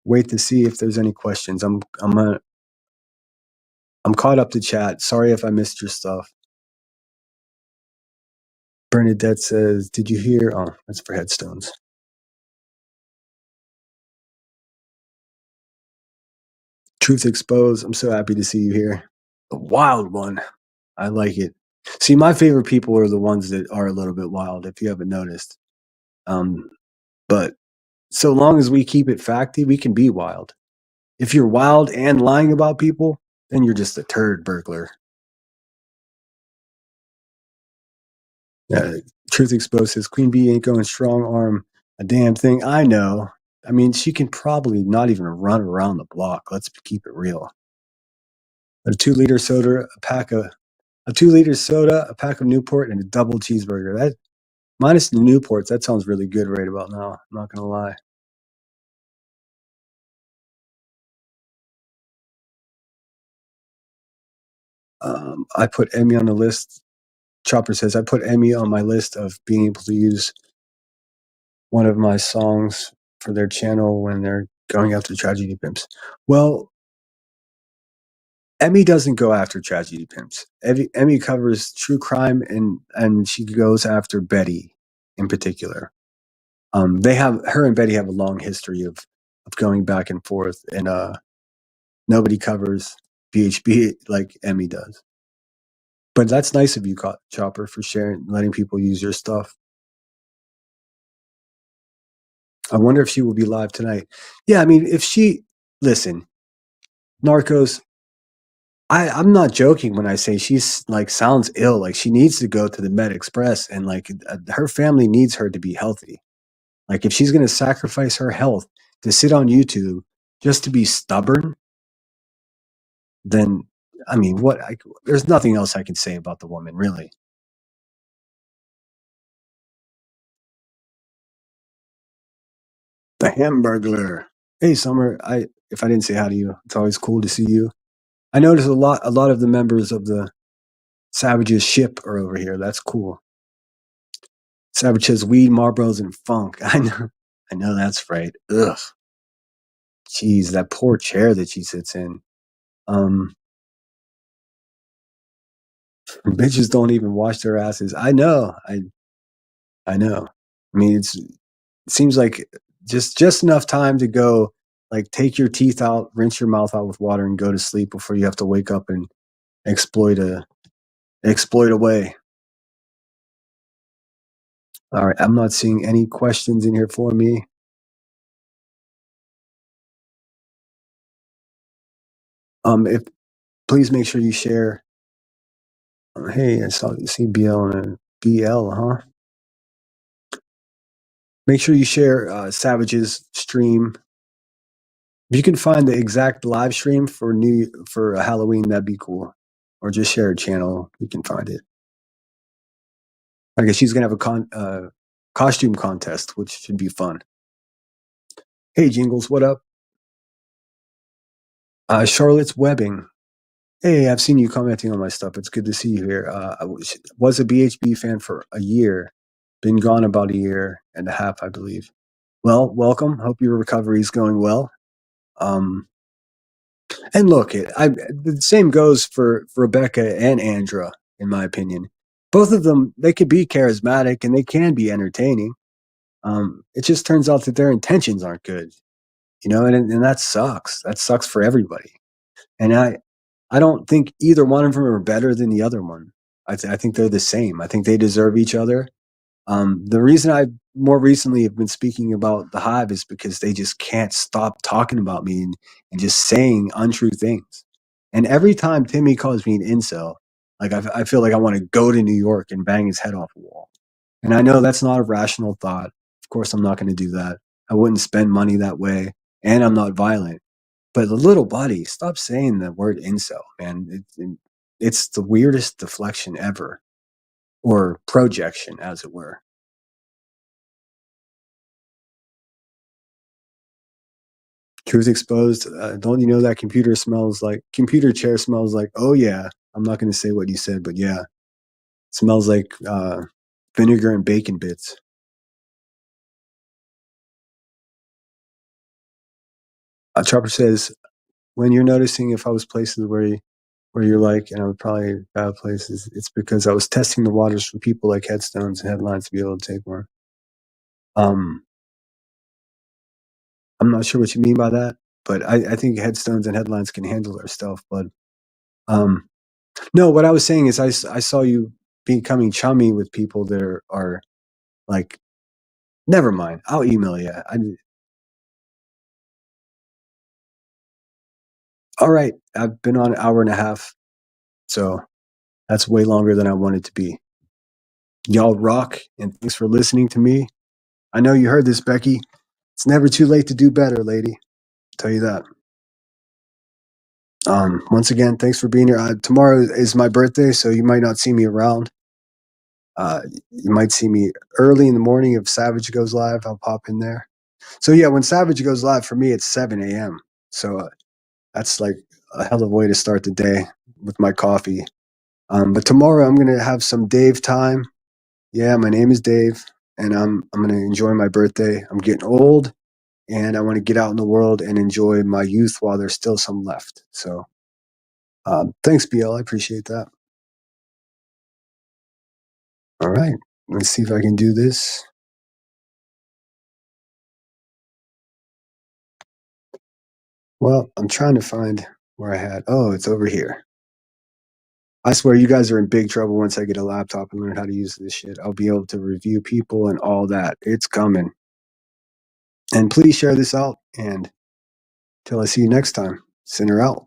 wait to see if there's any questions. I'm caught up to chat. Sorry if I missed your stuff. Bernadette says, "Did you hear?" Oh, that's for Headstones. Truth exposed. I'm so happy to see you here. The wild one. I like it. See, my favorite people are the ones that are a little bit wild, if you haven't noticed. But so long as we keep it facty, we can be wild. If you're wild and lying about people, then you're just a turd burglar. Truth exposed says Queen Bee ain't going strong arm a damn thing. I know. I mean, she can probably not even run around the block. Let's keep it real. A 2-liter soda, a pack of 2-liter soda, a pack of Newport, and a double cheeseburger. That minus the Newports, that sounds really good right about now. I'm not gonna lie. I put Emmy on the list. Chopper says I put Emmy on my list of being able to use one of my songs for their channel when they're going after tragedy pimps. Well, Emmy doesn't go after tragedy pimps. Emmy covers true crime, and she goes after Betty in particular. They have her and Betty have a long history of going back and forth, and nobody covers BHB like Emmy does. But that's nice of you, Chopper, for sharing, letting people use your stuff. I wonder if she will be live tonight. Yeah, I mean, if she listen, Narcos. I'm not joking when I say she's like sounds ill. Like she needs to go to the Med Express, and like her family needs her to be healthy. Like if she's going to sacrifice her health to sit on YouTube just to be stubborn, then I mean, there's nothing else I can say about the woman, really. The Hamburglar. Hey, Summer. If I didn't say hi to you, it's always cool to see you. I noticed a lot of the members of the Savages ship are over here. That's cool. Savage says weed, Marlboros, and funk. I know that's right. Ugh. Jeez, that poor chair that she sits in. Um, Bitches don't even wash their asses. I know. I know. I mean, it seems like just enough time to go, like, take your teeth out, rinse your mouth out with water, and go to sleep before you have to wake up and exploit away. All right, I'm not seeing any questions in here for me. If please make sure you share. Hey, I saw CBL and BL, huh? Make sure you share Savage's stream. If you can find the exact live stream for Halloween, that'd be cool. Or just share a channel. You can find it. I guess she's gonna have a costume contest, which should be fun. Hey, Jingles, what up? Charlotte's Webbing. Hey, I've seen you commenting on my stuff. It's good to see you here. I was a BHB fan for a year. Been gone about a year and a half, I believe. Well, welcome. Hope your recovery is going well. And look, the same goes for Rebecca and Andra, in my opinion. Both of them, they could be charismatic and they can be entertaining. It just turns out that their intentions aren't good, and that sucks. That sucks for everybody. And I don't think either one of them are better than the other one. I think they're the same. I think they deserve each other. The reason I more recently have been speaking about the Hive is because they just can't stop talking about me and just saying untrue things. And every time Timmy calls me an incel, like I feel like I want to go to New York and bang his head off a wall. And I know that's not a rational thought. Of course, I'm not going to do that. I wouldn't spend money that way, and I'm not violent. But the little buddy, stop saying the word incel, man. It's the weirdest deflection ever, or projection, as it were. Truth exposed. Don't you know that computer chair smells like? Oh yeah, I'm not going to say what you said, but yeah, it smells like vinegar and bacon bits. Chopper says, when you're noticing if I was places where you're like, and I would probably bad places, it's because I was testing the waters for people like headstones and headlines to be able to take more. Um, I'm not sure what you mean by that, but I think headstones and headlines can handle their stuff. But um, no, what I was saying is I saw you becoming chummy with people that are like, never mind. I'll email you. All right. I've been on an hour and a half, so that's way longer than I wanted to be. Y'all rock, and thanks for listening to me. I know you heard this, Becky. It's never too late to do better, lady. I'll tell you that. Once again, thanks for being here. Tomorrow is my birthday, so you might not see me around. You might see me early in the morning if Savage goes live. I'll pop in there. So yeah, when Savage goes live for me, it's 7 a.m. So that's like a hell of a way to start the day with my coffee. But tomorrow I'm gonna have some Dave time. Yeah, my name is Dave, and I'm gonna enjoy my birthday. I'm getting old, and I want to get out in the world and enjoy my youth while there's still some left. So Thanks, BL. I appreciate that. All right. Let's see if I can do this. Well, I'm trying to find where I had. Oh, it's over here. I swear you guys are in big trouble once I get a laptop and learn how to use this shit. I'll be able to review people and all that. It's coming. And please share this out. And till I see you next time, send her out.